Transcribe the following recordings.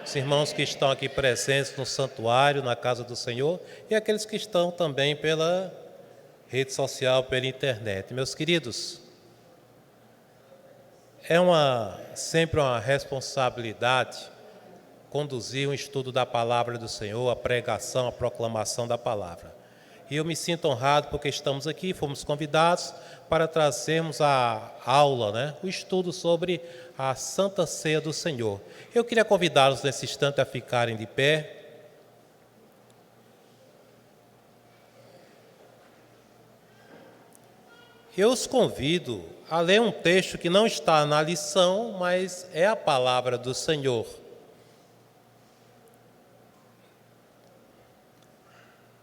os irmãos que estão aqui presentes no santuário, na casa do Senhor, e aqueles que estão também pela rede social, pela internet. Meus queridos, é sempre uma responsabilidade conduzir um estudo da palavra do Senhor, a pregação, a proclamação da palavra. E eu me sinto honrado porque estamos aqui, fomos convidados para trazermos a aula, o estudo sobre a Santa Ceia do Senhor. Eu queria convidá-los nesse instante a ficarem de pé. Eu os convido a ler um texto que não está na lição, mas é a palavra do Senhor.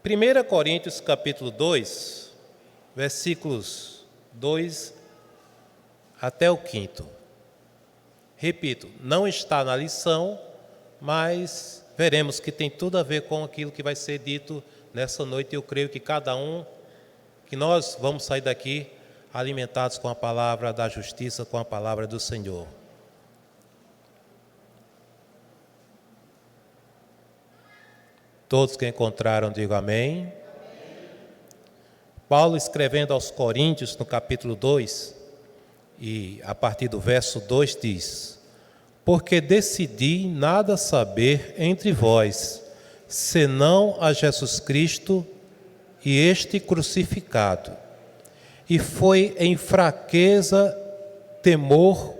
1 Coríntios capítulo 2, versículos 2 até o 5º. Repito, não está na lição, mas veremos que tem tudo a ver com aquilo que vai ser dito nessa noite. Eu creio que que nós vamos sair daqui alimentados com a palavra da justiça, com a palavra do Senhor. Todos que encontraram, digam amém. Amém. Paulo, escrevendo aos Coríntios, no capítulo 2, e a partir do verso 2, diz: porque decidi nada saber entre vós, senão a Jesus Cristo e este crucificado. E foi em fraqueza, temor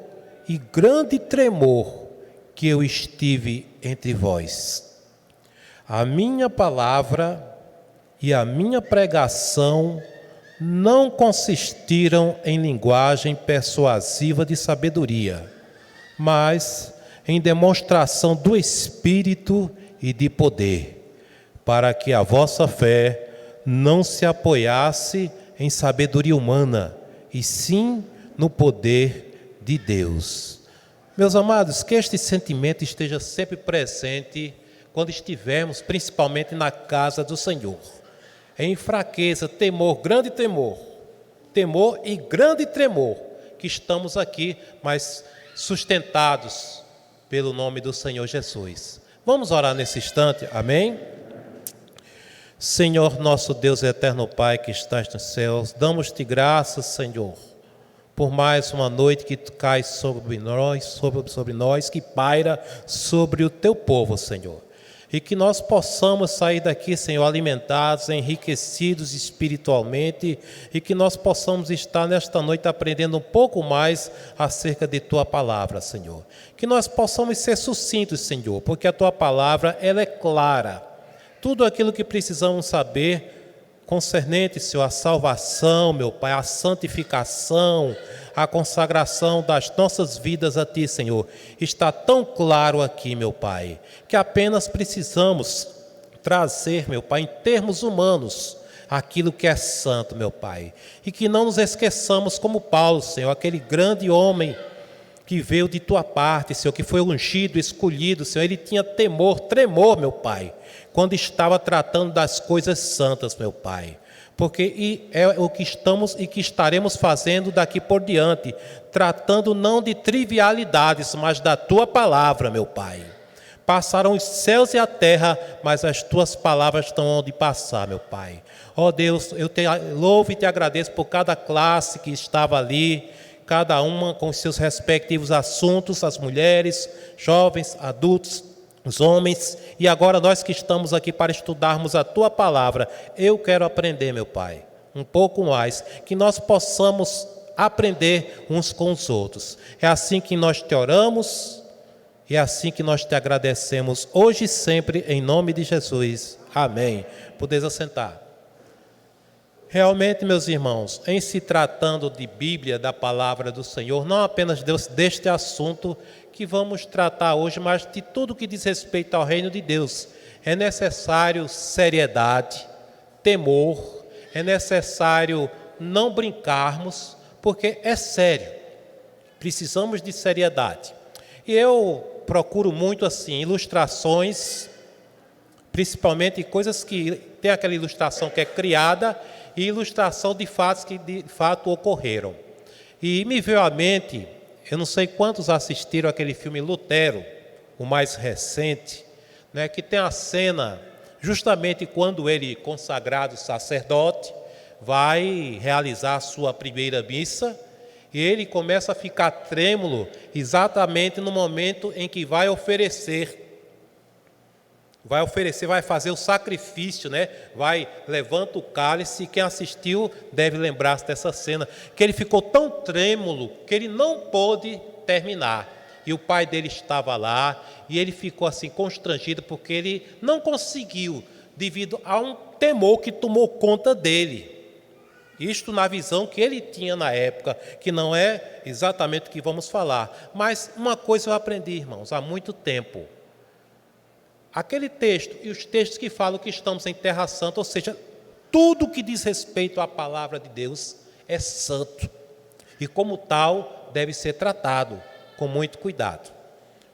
e grande tremor que eu estive entre vós. A minha palavra e a minha pregação não consistiram em linguagem persuasiva de sabedoria, mas em demonstração do Espírito e de poder, para que a vossa fé não se apoiasse em sabedoria humana, e sim no poder de Deus. Meus amados, que este sentimento esteja sempre presente quando estivermos, principalmente na casa do Senhor. Em fraqueza, temor e grande tremor, que estamos aqui, mas sustentados pelo nome do Senhor Jesus. Vamos orar nesse instante, amém? Senhor, nosso Deus eterno Pai que estás nos céus, damos-te graças, Senhor, por mais uma noite que cai sobre nós, que paira sobre o teu povo, Senhor. E que nós possamos sair daqui, Senhor, alimentados, enriquecidos espiritualmente, e que nós possamos estar nesta noite aprendendo um pouco mais acerca de Tua palavra, Senhor. Que nós possamos ser sucintos, Senhor, porque a Tua palavra, ela é clara. Tudo aquilo que precisamos saber concernente, Senhor, a salvação, meu Pai, a santificação, a consagração das nossas vidas a Ti, Senhor, está tão claro aqui, meu Pai, que apenas precisamos trazer, meu Pai, em termos humanos, aquilo que é santo, meu Pai. E que não nos esqueçamos como Paulo, Senhor, aquele grande homem que veio de Tua parte, Senhor, que foi ungido, escolhido, Senhor, ele tinha tremor, meu Pai, quando estava tratando das coisas santas, meu Pai. Porque é o que estamos e que estaremos fazendo daqui por diante, tratando não de trivialidades, mas da Tua palavra, meu Pai. Passaram os céus e a terra, mas as Tuas palavras estão onde passar, meu Pai. Ó Deus, eu te louvo e te agradeço por cada classe que estava ali, cada uma com seus respectivos assuntos, as mulheres, jovens, adultos, os homens, e agora nós que estamos aqui para estudarmos a Tua palavra, eu quero aprender, meu Pai, um pouco mais, que nós possamos aprender uns com os outros. É assim que nós te oramos, e é assim que nós te agradecemos, hoje e sempre, em nome de Jesus. Amém. Podeis assentar. Realmente, meus irmãos, em se tratando de Bíblia, da palavra do Senhor, não apenas deste assunto que vamos tratar hoje, mas de tudo que diz respeito ao reino de Deus, é necessário seriedade, temor, é necessário não brincarmos, porque é sério, precisamos de seriedade. E eu procuro muito assim, ilustrações, principalmente coisas que tem aquela ilustração que é criada e ilustração de fatos que de fato ocorreram. E me veio à mente, eu não sei quantos assistiram aquele filme Lutero, o mais recente, né, que tem a cena justamente quando ele, consagrado sacerdote, vai realizar a sua primeira missa, e ele começa a ficar trêmulo exatamente no momento em que vai fazer o sacrifício, né? Levanta o cálice, e quem assistiu deve lembrar-se dessa cena, que ele ficou tão trêmulo que ele não pôde terminar. E o pai dele estava lá, e ele ficou assim constrangido, porque ele não conseguiu, devido a um temor que tomou conta dele. Isto na visão que ele tinha na época, que não é exatamente o que vamos falar. Mas uma coisa eu aprendi, irmãos, há muito tempo. Aquele texto e os textos que falam que estamos em Terra Santa, ou seja, tudo que diz respeito à palavra de Deus é santo. E como tal, deve ser tratado com muito cuidado.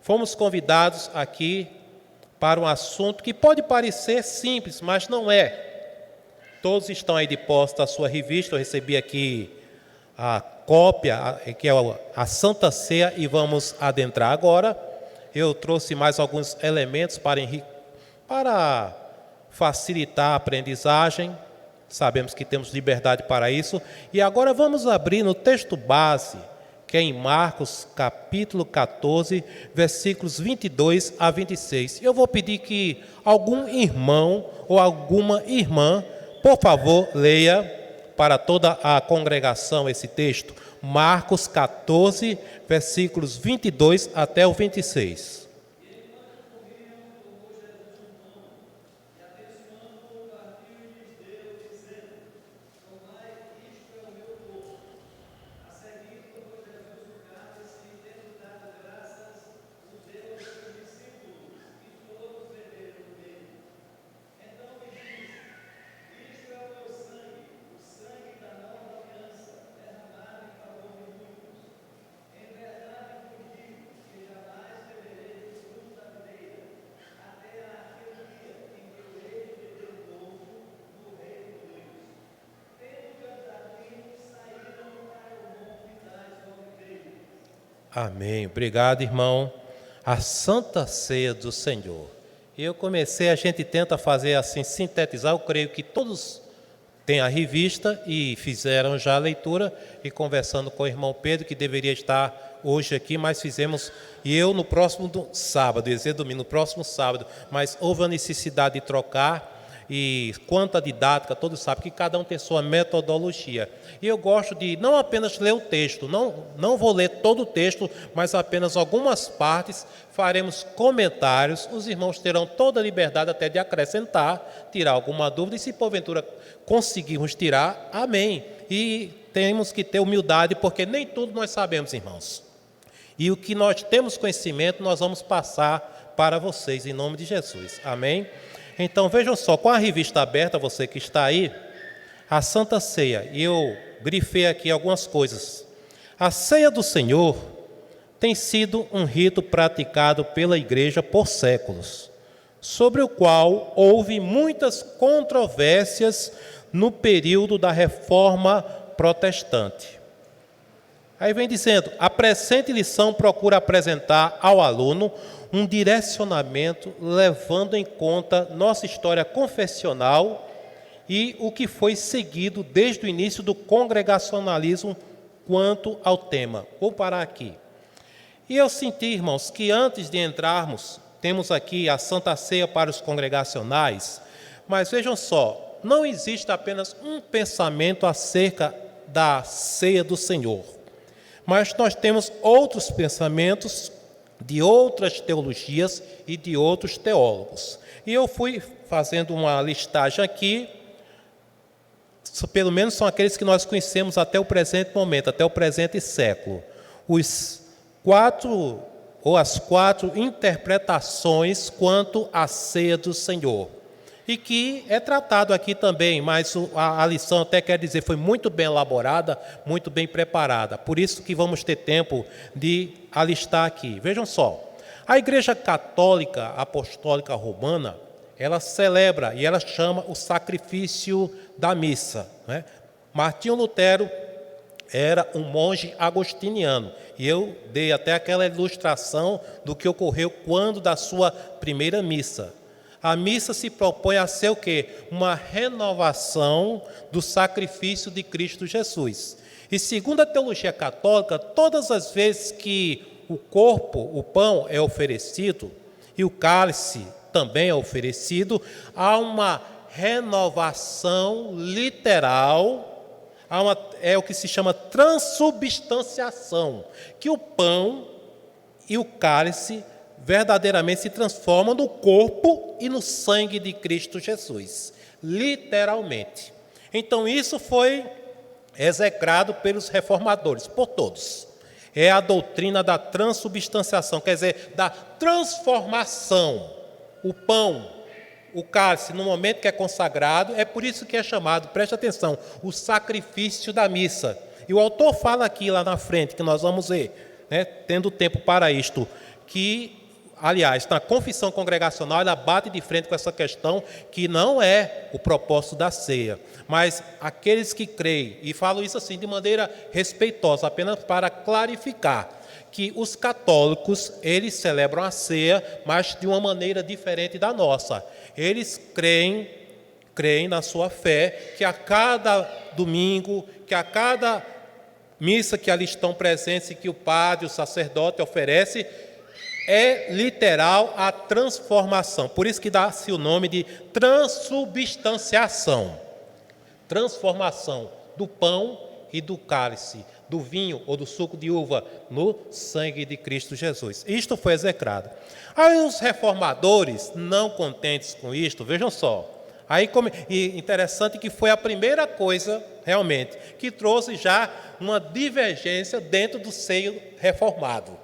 Fomos convidados aqui para um assunto que pode parecer simples, mas não é. Todos estão aí de posse da sua revista. Eu recebi aqui a cópia, que é a Santa Ceia, e vamos adentrar agora. Eu trouxe mais alguns elementos para facilitar a aprendizagem. Sabemos que temos liberdade para isso. E agora vamos abrir no texto base, que é em Marcos, capítulo 14, versículos 22 a 26. Eu vou pedir que algum irmão ou alguma irmã, por favor, leia para toda a congregação esse texto. Marcos 14, versículos 22 até o 26. Amém. Obrigado, irmão. A Santa Ceia do Senhor. A gente tenta fazer assim, sintetizar. Eu creio que todos têm a revista e fizeram já a leitura, e conversando com o irmão Pedro, que deveria estar hoje aqui, mas fizemos, e eu no próximo sábado, no próximo sábado, mas houve a necessidade de trocar. E quanto à didática, todos sabem que cada um tem sua metodologia. E eu gosto de não apenas ler o texto, não vou ler todo o texto, mas apenas algumas partes, faremos comentários, os irmãos terão toda a liberdade até de acrescentar, tirar alguma dúvida, e se porventura conseguirmos tirar, amém. E temos que ter humildade, porque nem tudo nós sabemos, irmãos. E o que nós temos conhecimento, nós vamos passar para vocês, em nome de Jesus, amém? Então, vejam só, com a revista aberta, você que está aí, a Santa Ceia, e eu grifei aqui algumas coisas. A Ceia do Senhor tem sido um rito praticado pela Igreja por séculos, sobre o qual houve muitas controvérsias no período da Reforma Protestante. Aí vem dizendo, a presente lição procura apresentar ao aluno um direcionamento levando em conta nossa história confessional e o que foi seguido desde o início do congregacionalismo quanto ao tema. Vou parar aqui. E eu senti, irmãos, que antes de entrarmos, temos aqui a Santa Ceia para os congregacionais, mas vejam só, não existe apenas um pensamento acerca da Ceia do Senhor, mas nós temos outros pensamentos de outras teologias e de outros teólogos. E eu fui fazendo uma listagem aqui, pelo menos são aqueles que nós conhecemos até o presente momento, até o presente século. As quatro interpretações quanto à ceia do Senhor. E que é tratado aqui também, mas a lição até quer dizer, foi muito bem elaborada, muito bem preparada. Por isso que vamos ter tempo de alistar aqui. Vejam só, a Igreja Católica Apostólica Romana, ela celebra e ela chama o sacrifício da missa, né? Martinho Lutero era um monge agostiniano. E eu dei até aquela ilustração do que ocorreu quando da sua primeira missa. A missa se propõe a ser o quê? Uma renovação do sacrifício de Cristo Jesus. E segundo a teologia católica, todas as vezes que o corpo, o pão é oferecido e o cálice também é oferecido, há uma renovação literal, é o que se chama transubstanciação, que o pão e o cálice verdadeiramente se transformam no corpo e no sangue de Cristo Jesus, literalmente. Então isso foi execrado pelos reformadores, por todos. É a doutrina da transubstanciação, quer dizer, da transformação. O pão, o cálice, no momento que é consagrado, é por isso que é chamado, preste atenção, o sacrifício da missa. E o autor fala aqui lá na frente, que nós vamos ver, né, tendo tempo para isto, que, aliás, na confissão congregacional, ela bate de frente com essa questão, que não é o propósito da ceia, mas aqueles que creem, e falo isso assim de maneira respeitosa, apenas para clarificar, que os católicos, eles celebram a ceia, mas de uma maneira diferente da nossa. Eles creem na sua fé, que a cada domingo, que a cada missa que ali estão presentes, e que o padre, o sacerdote oferece, é literal a transformação. Por isso que dá-se o nome de transubstanciação. Transformação do pão e do cálice, do vinho ou do suco de uva no sangue de Cristo Jesus. Isto foi execrado. Aí os reformadores, não contentes com isto, vejam só, e interessante que foi a primeira coisa, realmente, que trouxe já uma divergência dentro do seio reformado.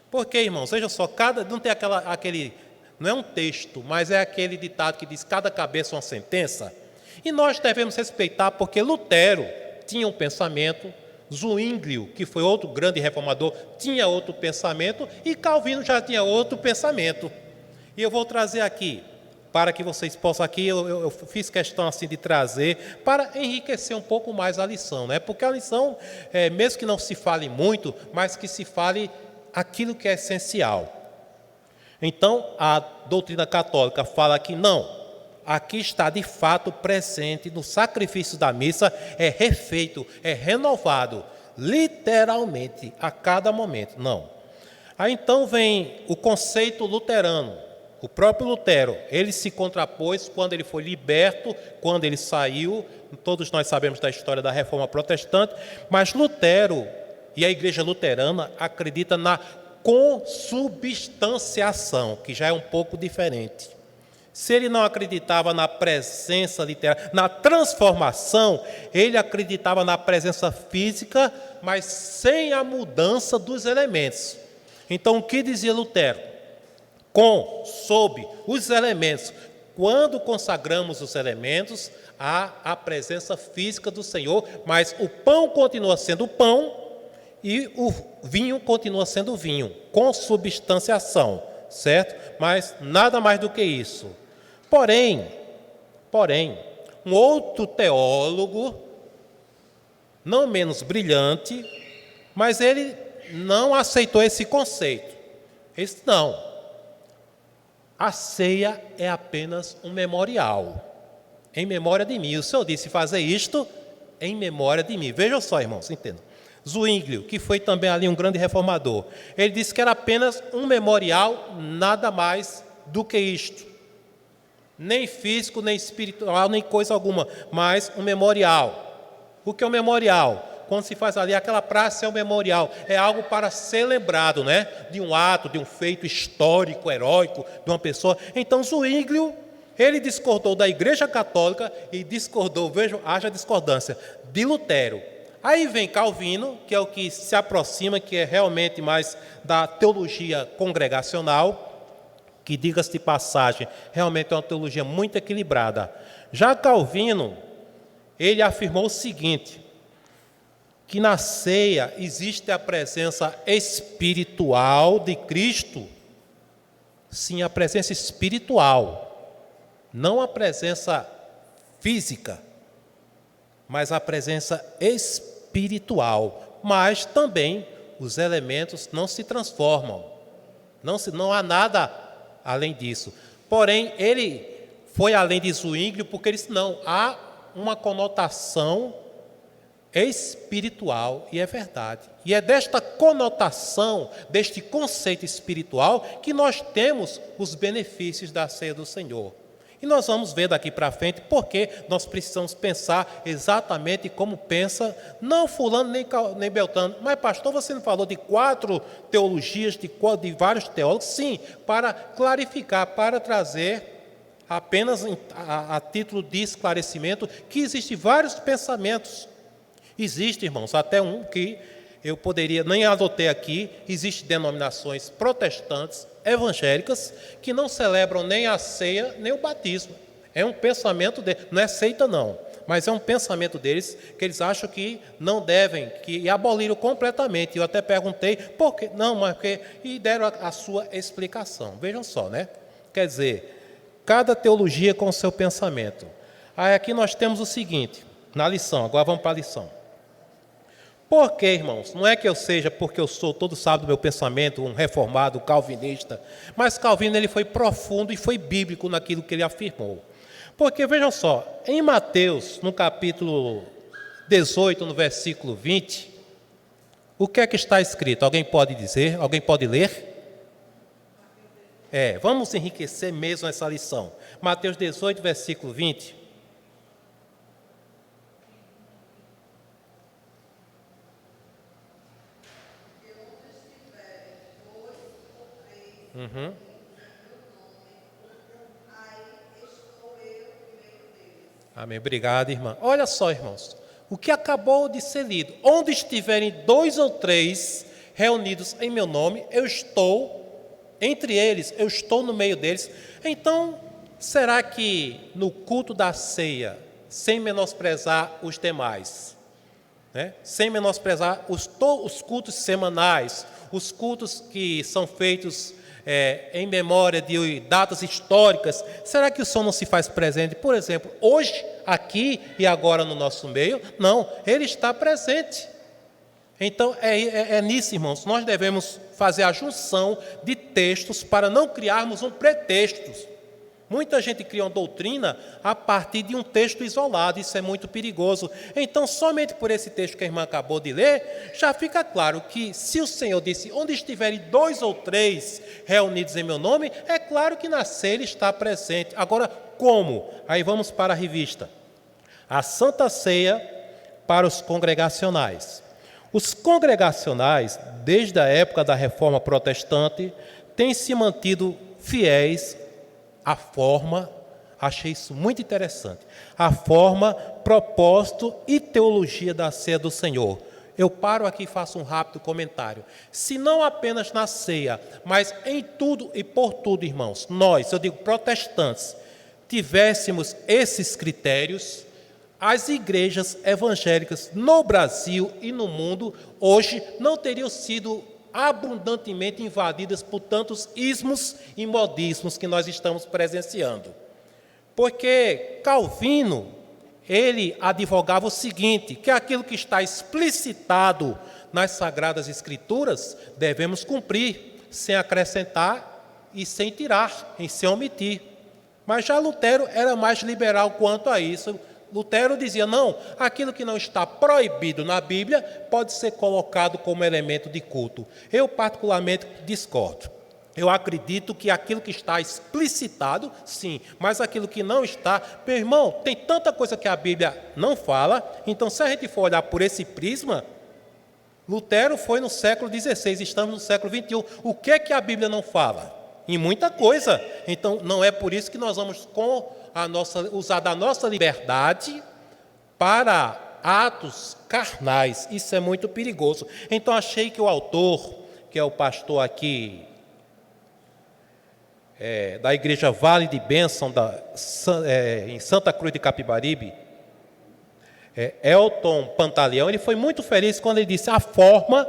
Porque, irmãos, vejam só, não tem aquele, não é um texto, mas é aquele ditado que diz, cada cabeça uma sentença. E nós devemos respeitar, porque Lutero tinha um pensamento, Zwinglio, que foi outro grande reformador, tinha outro pensamento, e Calvino já tinha outro pensamento. E eu vou trazer aqui, para que vocês possam aqui, eu fiz questão assim de trazer, para enriquecer um pouco mais a lição, né? Porque a lição, mesmo que não se fale muito, mas que se fale aquilo que é essencial. Então, a doutrina católica fala que não, aqui está de fato presente no sacrifício da missa, é refeito, é renovado, literalmente, a cada momento. Não. Aí então vem o conceito luterano. O próprio Lutero, ele se contrapôs quando ele foi liberto, quando ele saiu, todos nós sabemos da história da Reforma Protestante, mas Lutero e a Igreja Luterana acredita na consubstanciação, que já é um pouco diferente. Se ele não acreditava na presença literal, na transformação, ele acreditava na presença física, mas sem a mudança dos elementos. Então, o que dizia Lutero? Sob os elementos. Quando consagramos os elementos, há a presença física do Senhor, mas o pão continua sendo pão e o vinho continua sendo vinho, consubstanciação, certo? Mas nada mais do que isso. Porém, um outro teólogo, não menos brilhante, mas ele não aceitou esse conceito. Esse não. A ceia é apenas um memorial, em memória de mim. O Senhor disse fazer isto em memória de mim. Vejam só, irmãos, entendam. Zwinglio, que foi também ali um grande reformador, ele disse que era apenas um memorial, nada mais do que isto. Nem físico, nem espiritual, nem coisa alguma, mas um memorial. O que é um memorial? Quando se faz ali, aquela praça é um memorial, é algo para ser lembrado, né? De um ato, de um feito histórico, heróico, de uma pessoa. Então, Zwinglio, ele discordou da Igreja Católica e discordou, vejam, haja discordância, de Lutero. Aí vem Calvino, que é o que se aproxima, que é realmente mais da teologia congregacional, que, diga-se de passagem, realmente é uma teologia muito equilibrada. Já Calvino, ele afirmou o seguinte, que na ceia existe a presença espiritual de Cristo, sim, a presença espiritual, não a presença física, mas a presença espiritual espiritual, mas também os elementos não se transformam. Não há nada além disso. Porém, ele foi além de Zwinglio, porque ele disse, não, há uma conotação espiritual, e é verdade. E é desta conotação, deste conceito espiritual, que nós temos os benefícios da ceia do Senhor. E nós vamos ver daqui para frente porque nós precisamos pensar exatamente como pensa, não fulano nem beltrano. Mas pastor, você não falou de 4 teologias, de vários teólogos? Sim, para clarificar, para trazer apenas a título de esclarecimento que existem vários pensamentos. Existe, irmãos, até um que eu poderia, nem adotei aqui, existem denominações protestantes, evangélicas, que não celebram nem a ceia, nem o batismo. É um pensamento deles, não é seita não, mas é um pensamento deles, que eles acham que não devem, que aboliram completamente. Eu até perguntei, por quê? Não, mas porque... E deram a sua explicação. Vejam só, né? Quer dizer, cada teologia com o seu pensamento. Aí aqui nós temos o seguinte, na lição, agora vamos para a lição. Por quê, irmãos? Não é que eu seja porque eu sou, todos sabem do meu pensamento, um reformado, um calvinista, mas Calvino ele foi profundo e foi bíblico naquilo que ele afirmou. Porque, vejam só, em Mateus, no capítulo 18, no versículo 20, o que é que está escrito? Alguém pode dizer? Alguém pode ler? Vamos enriquecer mesmo essa lição. Mateus 18, versículo 20. Amém. Obrigado, irmã. Olha só, irmãos, o que acabou de ser lido. Onde estiverem 2 ou 3 reunidos em meu nome, eu estou entre eles, eu estou no meio deles. Então, será que no culto da ceia, sem menosprezar os demais, né? Sem menosprezar os cultos semanais, os cultos que são feitos em memória de datas históricas, será que o Senhor não se faz presente, por exemplo, hoje, aqui e agora no nosso meio? Não, Ele está presente. Então, é nisso, irmãos, nós devemos fazer a junção de textos para não criarmos um pretexto. Muita gente cria uma doutrina a partir de um texto isolado, isso é muito perigoso. Então, somente por esse texto que a irmã acabou de ler, já fica claro que se o Senhor disse, onde estiverem 2 ou 3 reunidos em meu nome, é claro que na ceia Ele está presente. Agora, como? Aí vamos para a revista. A Santa Ceia para os congregacionais. Os congregacionais, desde a época da Reforma Protestante, têm se mantido fiéis à forma, achei isso muito interessante, a forma, propósito e teologia da ceia do Senhor. Eu paro aqui e faço um rápido comentário. Se não apenas na ceia, mas em tudo e por tudo, irmãos, nós, eu digo protestantes, tivéssemos esses critérios, as igrejas evangélicas no Brasil e no mundo, hoje, não teriam sido abundantemente invadidas por tantos ismos e modismos que nós estamos presenciando. Porque Calvino, ele advogava o seguinte, que aquilo que está explicitado nas Sagradas Escrituras, devemos cumprir, sem acrescentar e sem tirar, e sem omitir. Mas já Lutero era mais liberal quanto a isso. Lutero dizia, não, aquilo que não está proibido na Bíblia pode ser colocado como elemento de culto. Eu particularmente discordo. Eu acredito que aquilo que está explicitado, sim, mas aquilo que não está, meu irmão, tem tanta coisa que a Bíblia não fala, então se a gente for olhar por esse prisma, Lutero foi no século XVI, estamos no século XXI. O que é que a Bíblia não fala? Em muita coisa. Então, não é por isso que nós vamos usar da nossa liberdade para atos carnais. Isso é muito perigoso. Então, achei que o autor, que é o pastor aqui da Igreja Vale de Bênção, em Santa Cruz de Capibaribe, Elton Pantaleão, ele foi muito feliz quando ele disse, a forma,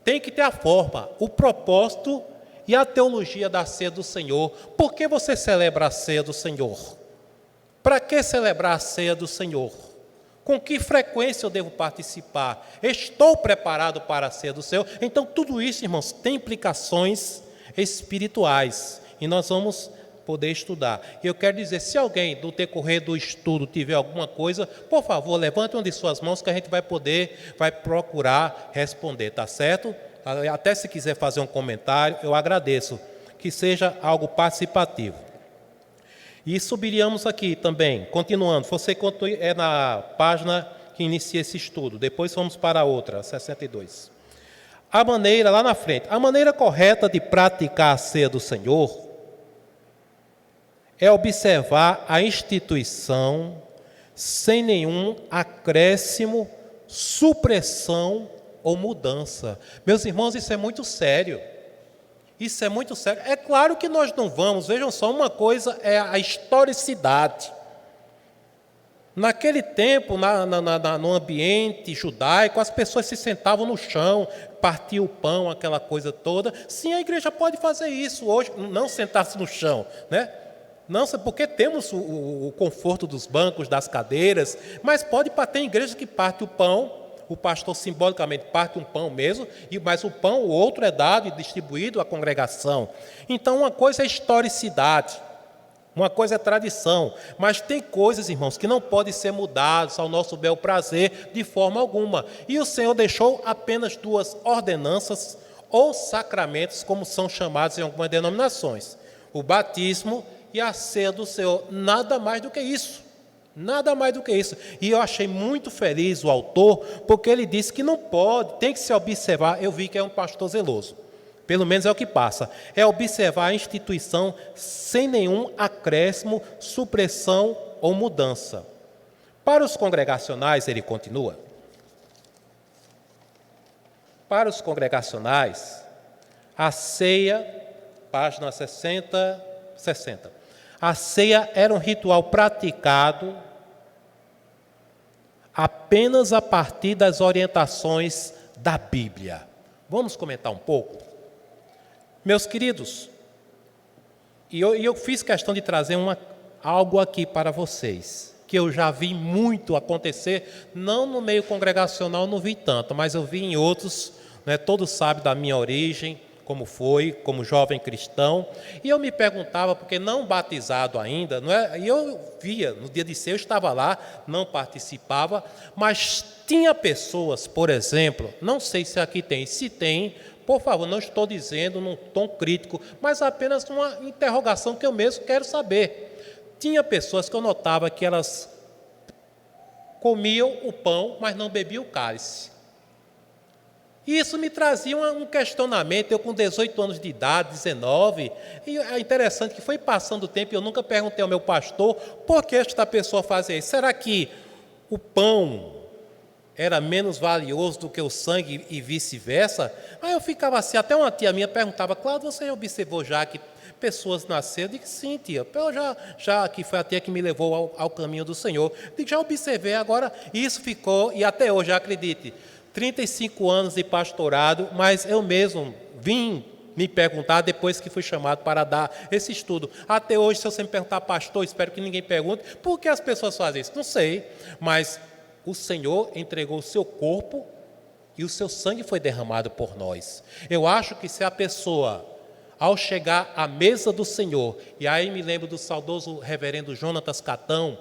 tem que ter a forma, o propósito e a teologia da ceia do Senhor. Por que você celebra a ceia do Senhor? Para que celebrar a ceia do Senhor? Com que frequência eu devo participar? Estou preparado para a ceia do Senhor? Então, tudo isso, irmãos, tem implicações espirituais. E nós vamos poder estudar. Eu quero dizer, se alguém, no decorrer do estudo, tiver alguma coisa, por favor, levante uma de suas mãos que a gente vai procurar responder, tá certo? Até se quiser fazer um comentário, eu agradeço. Que seja algo participativo. E subiríamos aqui também, continuando. Você é na página que inicia esse estudo. Depois vamos para a outra, 62. A maneira, lá na frente, a maneira correta de praticar a ceia do Senhor é observar a instituição sem nenhum acréscimo, supressão ou mudança. Meus irmãos, isso é muito sério. Isso é muito sério. É claro que nós não vamos, vejam só, uma coisa é a historicidade. Naquele tempo, no ambiente judaico, as pessoas se sentavam no chão, partiam o pão, aquela coisa toda. Sim, a igreja pode fazer isso hoje, não sentar-se no chão, né? Não, porque temos o conforto dos bancos, das cadeiras, mas pode ter igrejas que parte o pão. O pastor simbolicamente parte um pão mesmo, mas o pão, o outro é dado e distribuído à congregação. Então, uma coisa é historicidade, uma coisa é tradição, mas tem coisas, irmãos, que não podem ser mudadas ao nosso bel prazer de forma alguma. E o Senhor deixou apenas 2 ordenanças ou sacramentos, como são chamados em algumas denominações: o batismo e a ceia do Senhor. Nada mais do que isso. Nada mais do que isso. E eu achei muito feliz o autor, porque ele disse que não pode, tem que se observar. Eu vi que é um pastor zeloso, pelo menos é o que passa, é observar a instituição sem nenhum acréscimo, supressão ou mudança. Para os congregacionais, ele continua, para os congregacionais, a ceia, página 60, a ceia era um ritual praticado apenas a partir das orientações da Bíblia. Vamos comentar um pouco? Meus queridos, eu fiz questão de trazer algo aqui para vocês, que eu já vi muito acontecer, não no meio congregacional, não vi tanto, mas eu vi em outros, né, todos sabem da minha origem, como foi, como jovem cristão, e eu me perguntava, porque não batizado ainda, não é? E eu via, no dia de ceia eu estava lá, não participava, mas tinha pessoas, por exemplo, não sei se aqui tem, se tem, por favor, não estou dizendo num tom crítico, mas apenas uma interrogação que eu mesmo quero saber. Tinha pessoas que eu notava que elas comiam o pão, mas não bebiam o cálice. E isso me trazia um questionamento, eu com 18 anos de idade, 19, e é interessante que foi passando o tempo e eu nunca perguntei ao meu pastor por que esta pessoa fazia isso. Será que o pão era menos valioso do que o sangue e vice-versa? Aí eu ficava assim, até uma tia minha perguntava, Cláudio, você observou já que pessoas nasceram? Eu disse, sim, tia, eu já que foi a tia que me levou ao caminho do Senhor. Eu disse, já observei, agora isso ficou, e até hoje, acredite, 35 anos de pastorado, mas eu mesmo vim me perguntar depois que fui chamado para dar esse estudo. Até hoje, se você me perguntar, pastor, espero que ninguém pergunte, por que as pessoas fazem isso? Não sei, mas o Senhor entregou o seu corpo e o seu sangue foi derramado por nós. Eu acho que se a pessoa, ao chegar à mesa do Senhor, e aí me lembro do saudoso reverendo Jonatas Catão,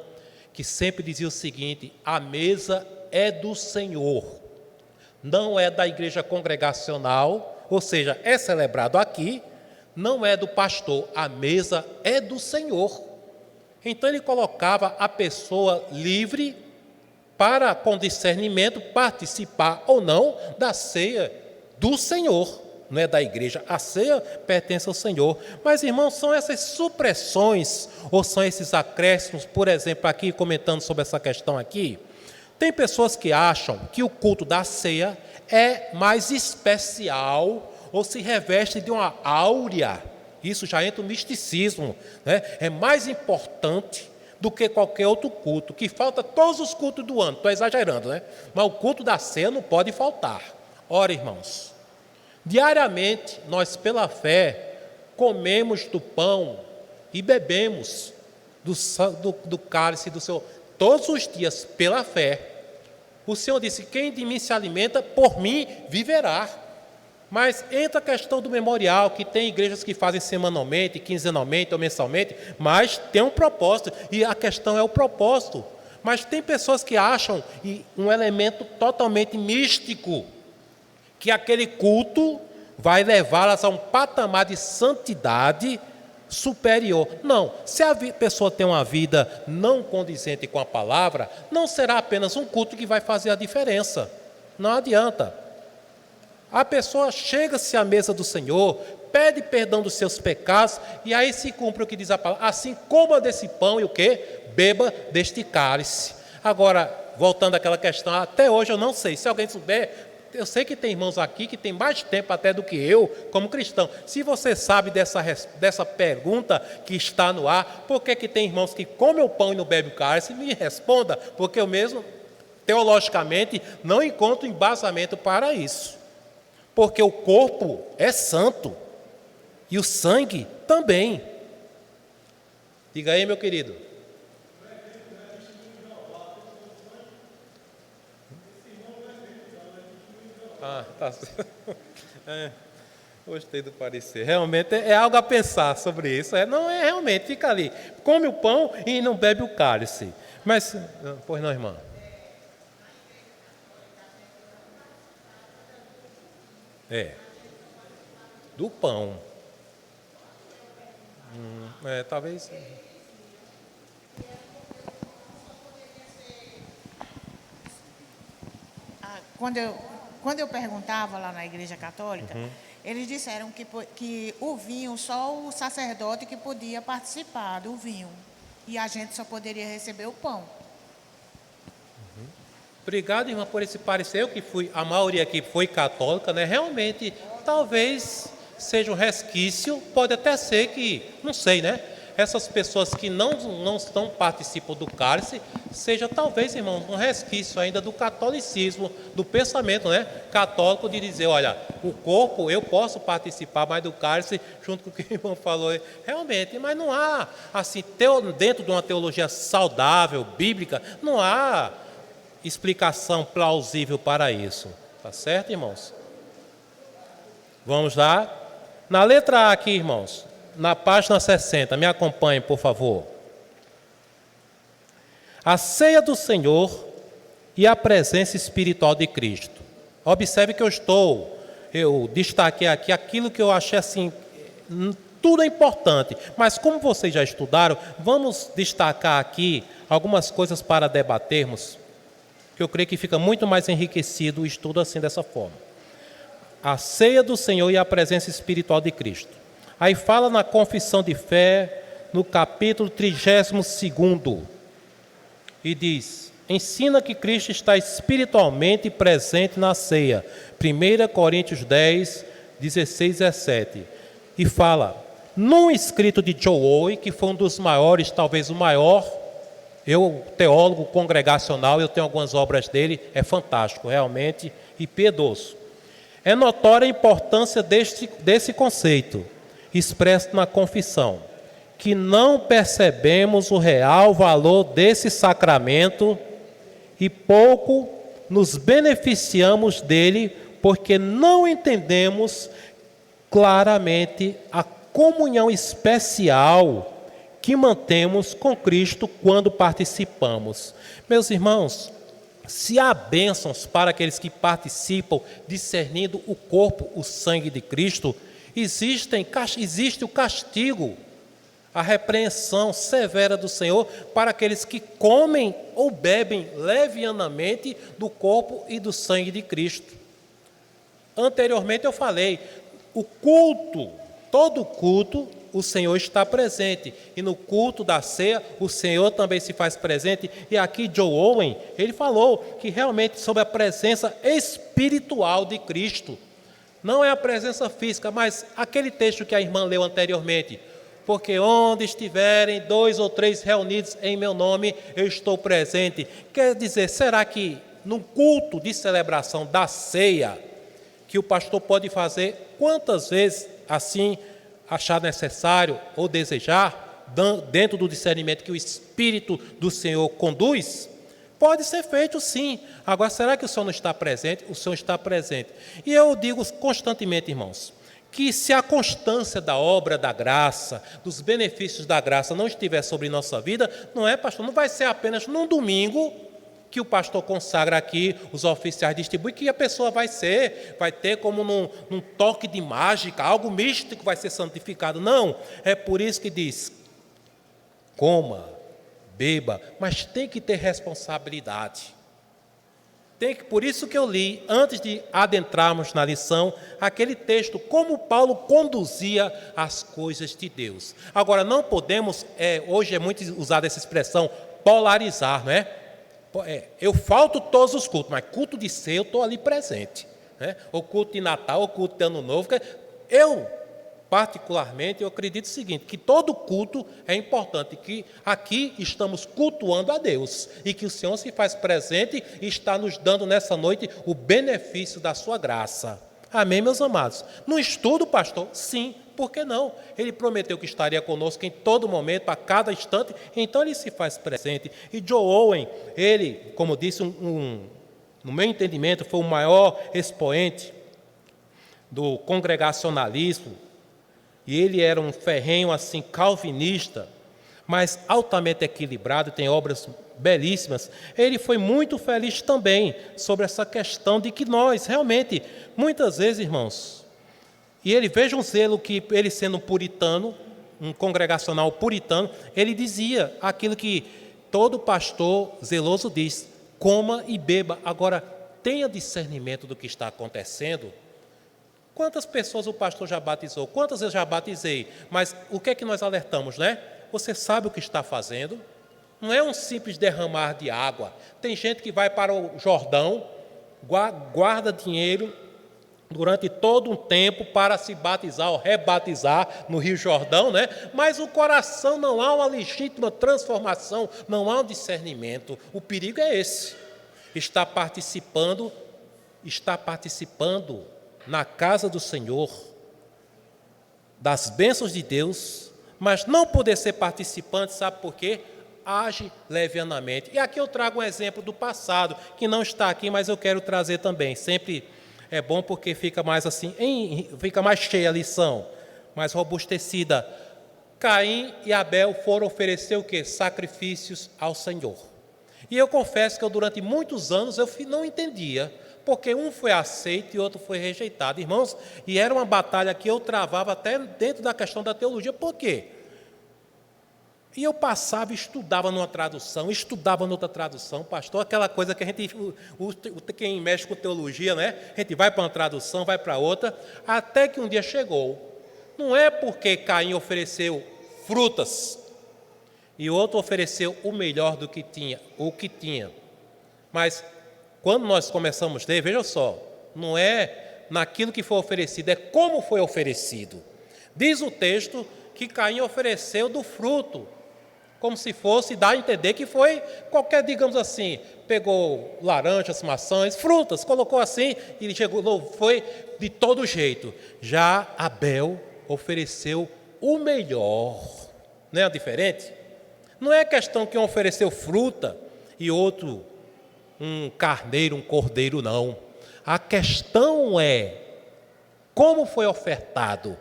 que sempre dizia o seguinte, a mesa é do Senhor. Não é da igreja congregacional, ou seja, é celebrado aqui, não é do pastor, a mesa é do Senhor. Então ele colocava a pessoa livre para, com discernimento, participar ou não da ceia do Senhor, não é da igreja, a ceia pertence ao Senhor. Mas, irmãos, são essas supressões, ou são esses acréscimos, por exemplo, aqui comentando sobre essa questão aqui, tem pessoas que acham que o culto da ceia é mais especial ou se reveste de uma áurea. Isso já entra no misticismo, né? É mais importante do que qualquer outro culto, que falta todos os cultos do ano. Estou exagerando, né? Mas o culto da ceia não pode faltar. Ora, irmãos, diariamente nós, pela fé, comemos do pão e bebemos do cálice do Senhor. Todos os dias, pela fé, O Senhor disse: quem de mim se alimenta, por mim viverá. Mas entra a questão do memorial, que tem igrejas que fazem semanalmente, quinzenalmente ou mensalmente, mas tem um propósito, e a questão é o propósito. Mas tem pessoas que acham um elemento totalmente místico, que aquele culto vai levá-las a um patamar de santidade superior. Não, se a pessoa tem uma vida não condizente com a palavra, não será apenas um culto que vai fazer a diferença. Não adianta. A pessoa chega-se à mesa do Senhor, pede perdão dos seus pecados, e aí se cumpre o que diz a palavra: assim coma desse pão e o quê? Beba deste cálice. Agora, voltando àquela questão, até hoje eu não sei, se alguém souber, eu sei que tem irmãos aqui que tem mais tempo até do que eu, como cristão. Se você sabe dessa pergunta que está no ar, por que tem irmãos que comem o pão e não bebem o cálice? Me responda, porque eu mesmo, teologicamente, não encontro embasamento para isso. Porque o corpo é santo e o sangue também. Diga aí, meu querido. Tá. Gostei do parecer. Realmente é algo a pensar sobre isso. Não é realmente, fica ali. Come o pão e não bebe o cálice. Mas, pois não, irmã. Do pão. Talvez. Quando eu perguntava lá na Igreja Católica, eles disseram que o vinho, só o sacerdote que podia participar do vinho. E a gente só poderia receber o pão. Obrigado, irmã, por esse parecer. Eu que fui, a maioria aqui foi católica, né? Realmente, talvez seja um resquício, pode até ser que, não sei, né? Essas pessoas que não participam do cálice, seja talvez, irmão, um resquício ainda do catolicismo, do pensamento, né, católico, de dizer: olha, o corpo eu posso participar, mas do cálice, junto com o que o irmão falou, realmente, mas não há, assim, dentro de uma teologia saudável, bíblica, não há explicação plausível para isso. Tá certo, irmãos? Vamos lá. Na letra A aqui, irmãos, na página 60, me acompanhe, por favor. A ceia do Senhor e a presença espiritual de Cristo. Observe que eu destaquei aqui aquilo que eu achei assim, tudo é importante, mas como vocês já estudaram, vamos destacar aqui algumas coisas para debatermos, que eu creio que fica muito mais enriquecido o estudo assim dessa forma. A ceia do Senhor e a presença espiritual de Cristo. Aí fala na confissão de fé, no capítulo 32, e diz: ensina que Cristo está espiritualmente presente na ceia. 1 Coríntios 10, 16 e 17. E fala, num escrito de John Owen, que foi um dos maiores, talvez o maior, teólogo congregacional, eu tenho algumas obras dele, é fantástico, realmente, e piedoso. É notória a importância desse conceito, expresso na confissão, que não percebemos o real valor desse sacramento e pouco nos beneficiamos dele, porque não entendemos claramente a comunhão especial que mantemos com Cristo quando participamos. Meus irmãos, se há bênçãos para aqueles que participam, discernindo o corpo, o sangue de Cristo, existe o castigo, a repreensão severa do Senhor para aqueles que comem ou bebem levianamente do corpo e do sangue de Cristo. Anteriormente eu falei, o culto, todo culto, o Senhor está presente. E no culto da ceia, o Senhor também se faz presente. E aqui John Owen, ele falou que realmente sobre a presença espiritual de Cristo. Não é a presença física, mas aquele texto que a irmã leu anteriormente. Porque onde estiverem 2 ou 3 reunidos em meu nome, eu estou presente. Quer dizer, será que no culto de celebração da ceia, que o pastor pode fazer quantas vezes assim achar necessário ou desejar, dentro do discernimento que o Espírito do Senhor conduz? Pode ser feito, sim. Agora, será que o Senhor não está presente? O Senhor está presente. E eu digo constantemente, irmãos, que se a constância da obra da graça, dos benefícios da graça não estiver sobre nossa vida, não é, pastor? Não vai ser apenas num domingo que o pastor consagra aqui, os oficiais distribuem, que a pessoa vai ter como num toque de mágica, algo místico vai ser santificado. Não, é por isso que diz, coma, beba, mas tem que ter responsabilidade. Por isso que eu li, antes de adentrarmos na lição, aquele texto, como Paulo conduzia as coisas de Deus. Agora, não podemos, hoje é muito usada essa expressão, polarizar, não é? Eu falto todos os cultos, mas culto de ceia eu estou ali presente. Né? O culto de Natal, o culto de Ano Novo. Eu, particularmente, eu acredito o seguinte, que todo culto é importante, que aqui estamos cultuando a Deus e que o Senhor se faz presente e está nos dando nessa noite o benefício da sua graça. Amém, meus amados? No estudo, pastor? Sim. Por que não? Ele prometeu que estaria conosco em todo momento, a cada instante, então ele se faz presente. E Joe Owen, ele, como disse, no meu entendimento, foi o maior expoente do congregacionalismo, e ele era um ferrenho assim calvinista, mas altamente equilibrado, tem obras belíssimas. Ele foi muito feliz também sobre essa questão de que nós, realmente, muitas vezes, irmãos, e ele, veja um zelo que ele sendo um puritano, um congregacional puritano, ele dizia aquilo que todo pastor zeloso diz, coma e beba. Agora, tenha discernimento do que está acontecendo. Quantas pessoas o pastor já batizou? Quantas eu já batizei? Mas o que é que nós alertamos, né? Você sabe o que está fazendo? Não é um simples derramar de água. Tem gente que vai para o Jordão, guarda dinheiro durante todo um tempo para se batizar ou rebatizar no Rio Jordão, né? Mas o coração não há uma legítima transformação, não há um discernimento. O perigo é esse. Está participando na casa do Senhor, das bênçãos de Deus, mas não poder ser participante, sabe por quê? Age levianamente. E aqui eu trago um exemplo do passado, que não está aqui, mas eu quero trazer também. Sempre é bom porque fica mais assim, fica mais cheia a lição, mais robustecida. Caim e Abel foram oferecer o quê? Sacrifícios ao Senhor. E eu confesso que eu, durante muitos anos eu não entendia, porque um foi aceito e outro foi rejeitado. Irmãos, e era uma batalha que eu travava até dentro da questão da teologia. Por quê? E eu passava e estudava numa tradução, estudava noutra tradução, pastor, aquela coisa que a gente, quem mexe com teologia, né? A gente vai para uma tradução, vai para outra, até que um dia chegou. Não é porque Caim ofereceu frutas e o outro ofereceu o melhor do que tinha, mas quando nós começamos a ler, veja só, não é naquilo que foi oferecido, é como foi oferecido. Diz o texto que Caim ofereceu do fruto, como se fosse dar a entender que foi qualquer, digamos assim, pegou laranjas, maçãs, frutas, colocou assim e foi de todo jeito. Já Abel ofereceu o melhor. Não é diferente? Não é questão que um ofereceu fruta e outro um carneiro, um cordeiro, não. A questão é como foi ofertado,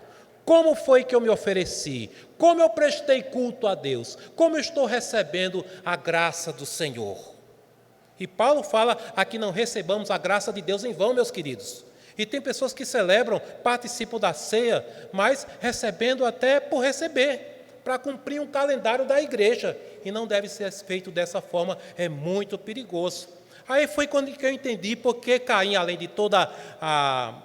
como foi que eu me ofereci, como eu prestei culto a Deus, como eu estou recebendo a graça do Senhor. E Paulo fala aqui, não recebamos a graça de Deus em vão, meus queridos. E tem pessoas que celebram, participam da ceia, mas recebendo até por receber, para cumprir um calendário da igreja. E não deve ser feito dessa forma, é muito perigoso. Aí foi quando eu entendi porque Caim, além de toda a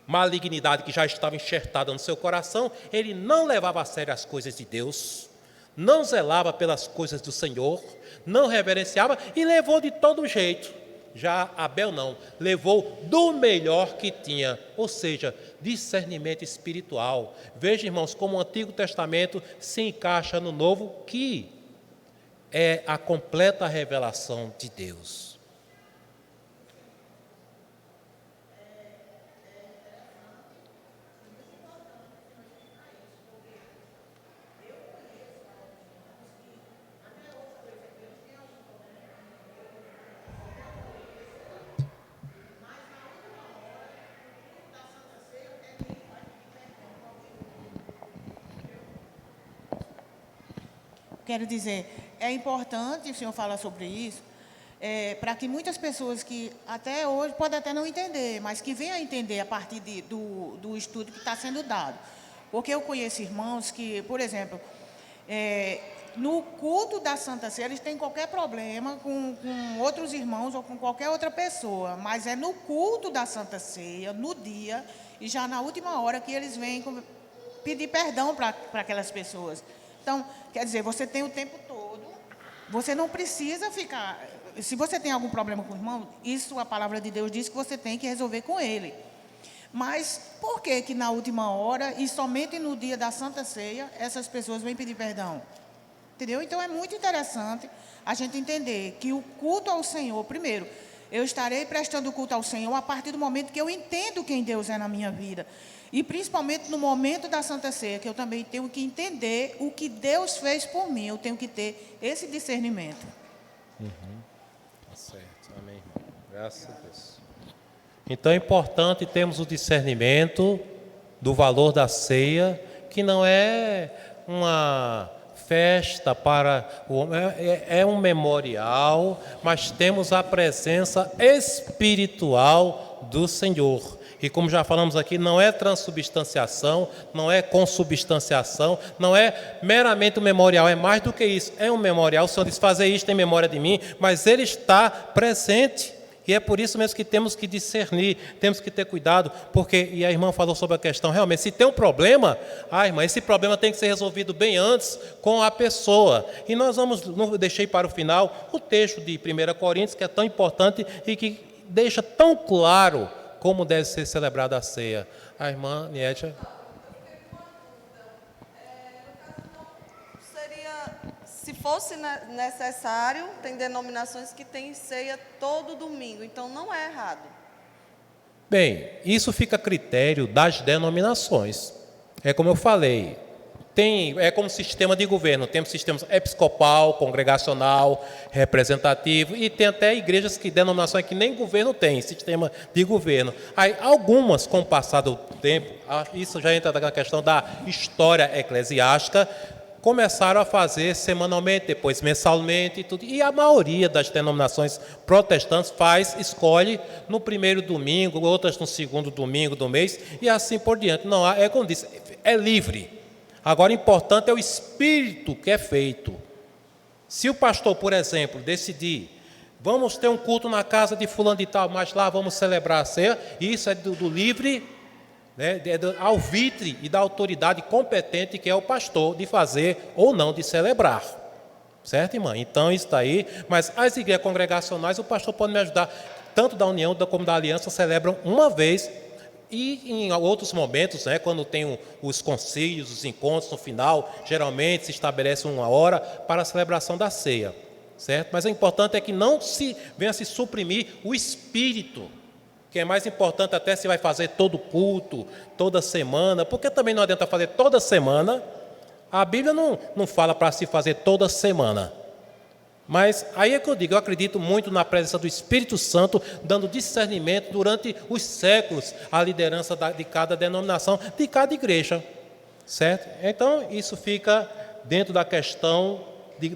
malignidade que já estava enxertada no seu coração, ele não levava a sério as coisas de Deus, não zelava pelas coisas do Senhor, não reverenciava e levou de todo jeito. Já Abel não, levou do melhor que tinha, ou seja, discernimento espiritual. Veja, irmãos, como o Antigo Testamento se encaixa no Novo, que é a completa revelação de Deus. Quero dizer, é importante o senhor falar sobre isso, para que muitas pessoas que até hoje podem até não entender, mas que venham a entender a partir do estudo que está sendo dado. Porque eu conheço irmãos que, por exemplo, no culto da Santa Ceia, eles têm qualquer problema com outros irmãos ou com qualquer outra pessoa, mas é no culto da Santa Ceia, no dia, e já na última hora que eles vêm pedir perdão para aquelas pessoas. Então, quer dizer, você tem o tempo todo, você não precisa ficar... Se você tem algum problema com o irmão, isso a palavra de Deus diz que você tem que resolver com ele. Mas por que na última hora, e somente no dia da Santa Ceia, essas pessoas vêm pedir perdão? Entendeu? Então, é muito interessante a gente entender que o culto ao Senhor, primeiro, eu estarei prestando culto ao Senhor a partir do momento que eu entendo quem Deus é na minha vida. E principalmente no momento da Santa Ceia, que eu também tenho que entender o que Deus fez por mim. Eu tenho que ter esse discernimento. Tá certo. Amém, irmão. Graças a Deus. Então é importante termos o discernimento do valor da ceia, que não é uma festa para o homem, é um memorial, mas temos a presença espiritual do Senhor. E como já falamos aqui, não é transubstanciação, não é consubstanciação, não é meramente um memorial, é mais do que isso. É um memorial, o Senhor diz, fazer isto em memória de mim, mas Ele está presente. E é por isso mesmo que temos que discernir, temos que ter cuidado, porque, e a irmã falou sobre a questão, realmente, se tem um problema, irmã, esse problema tem que ser resolvido bem antes com a pessoa. E nós deixei para o final o texto de 1 Coríntios, que é tão importante e que deixa tão claro como deve ser celebrada a ceia. A irmã Nietzsche. Se fosse necessário, tem denominações que têm ceia todo domingo, então não é errado. Bem, isso fica a critério das denominações. É como eu falei, é como sistema de governo, temos sistemas episcopal, congregacional, representativo, e tem até igrejas denominações que nem governo tem, sistema de governo. Aí, algumas, com o passar do tempo, isso já entra na questão da história eclesiástica, começaram a fazer semanalmente, depois mensalmente e tudo. E a maioria das denominações protestantes escolhe no primeiro domingo, outras no segundo domingo do mês e assim por diante. Não, como disse, é livre. Agora, o importante é o espírito que é feito. Se o pastor, por exemplo, decidir, vamos ter um culto na casa de fulano de tal, mas lá vamos celebrar a ceia, isso é do livre, do alvitre e da autoridade competente que é o pastor de fazer ou não de celebrar. Certo, irmã? Então, isso está aí. Mas as igrejas congregacionais, o pastor pode me ajudar, tanto da união como da aliança, celebram uma vez. E em outros momentos, quando tem os concílios, os encontros no final, geralmente se estabelece uma hora para a celebração da ceia, certo? Mas o importante é que não venha se suprimir o espírito, que é mais importante até se vai fazer todo culto, toda semana, porque também não adianta fazer toda semana. A Bíblia não fala para se fazer toda semana. Mas aí é que eu digo, eu acredito muito na presença do Espírito Santo, dando discernimento durante os séculos à liderança de cada denominação, de cada igreja, certo? Então, isso fica dentro da questão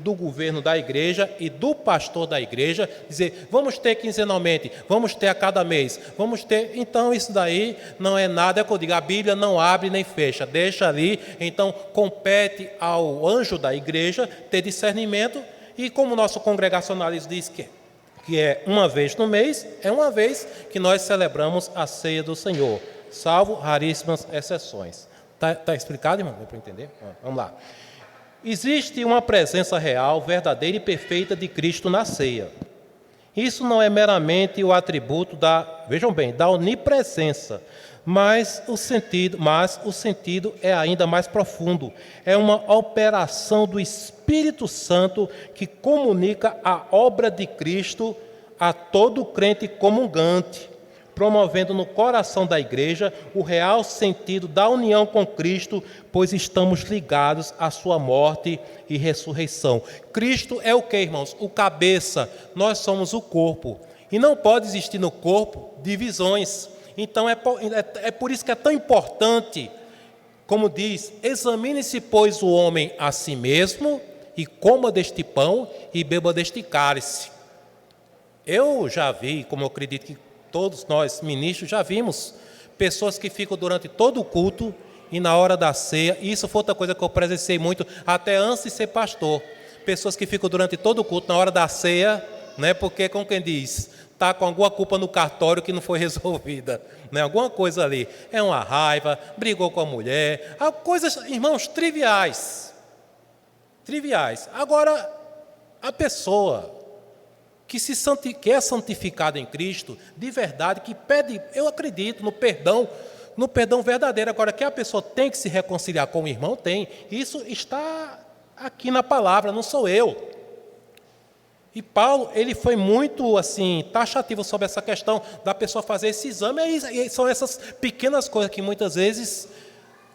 do governo da igreja e do pastor da igreja, dizer, vamos ter quinzenalmente, vamos ter a cada mês, vamos ter... Então, isso daí não é nada, é o que eu digo, a Bíblia não abre nem fecha, deixa ali, então compete ao anjo da igreja ter discernimento. E como o nosso congregacionalismo diz que é uma vez no mês, é uma vez que nós celebramos a ceia do Senhor, salvo raríssimas exceções. Está explicado, irmão? Deu para entender? Vamos lá. Existe uma presença real, verdadeira e perfeita de Cristo na ceia. Isso não é meramente o atributo vejam bem, da onipresença, mas o sentido é ainda mais profundo. É uma operação do Espírito Santo que comunica a obra de Cristo a todo crente comungante, promovendo no coração da igreja o real sentido da união com Cristo, pois estamos ligados à sua morte e ressurreição. Cristo é o que, irmãos? O cabeça, nós somos o corpo. E não pode existir no corpo divisões. Então é por isso que é tão importante, como diz, examine-se, pois, o homem a si mesmo, e coma deste pão e beba deste cálice. Eu já vi, como eu acredito que todos nós, ministros, já vimos pessoas que ficam durante todo o culto e na hora da ceia. Isso foi outra coisa que eu presenciei muito, até antes de ser pastor. Pessoas que ficam durante todo o culto, na hora da ceia, né, porque, como quem diz, está com alguma culpa no cartório que não foi resolvida, né, alguma coisa ali. É uma raiva, brigou com a mulher, coisas, irmãos, triviais. Triviais. Agora, a pessoa que é santificada em Cristo, de verdade, que pede, eu acredito, no perdão verdadeiro. Agora, que a pessoa tem que se reconciliar com o irmão, tem. Isso está aqui na palavra, não sou eu. E Paulo, ele foi muito, assim, taxativo sobre essa questão da pessoa fazer esse exame. E são essas pequenas coisas que muitas vezes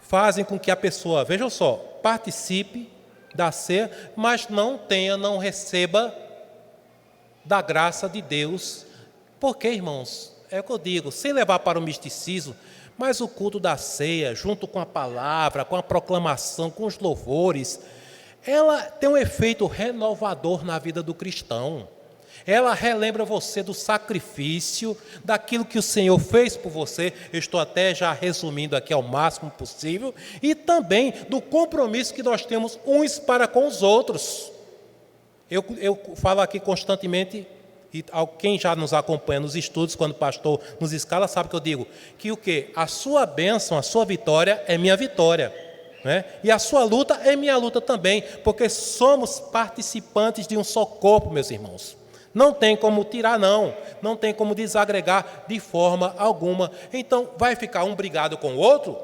fazem com que a pessoa, vejam só, participe da ceia, mas não receba da graça de Deus. Porque, irmãos, é o que eu digo, sem levar para o misticismo, mas o culto da ceia, junto com a palavra, com a proclamação, com os louvores, ela tem um efeito renovador na vida do cristão. Ela relembra você do sacrifício, daquilo que o Senhor fez por você. Eu estou até já resumindo aqui ao máximo possível. E também do compromisso que nós temos uns para com os outros. Eu falo aqui constantemente, e quem já nos acompanha nos estudos, quando o pastor nos escala, sabe que eu digo que o quê? A sua bênção, a sua vitória é minha vitória. Né? E a sua luta é minha luta também, porque somos participantes de um só corpo, meus irmãos. Não tem como tirar, não tem como desagregar de forma alguma. Então, vai ficar um brigado com o outro?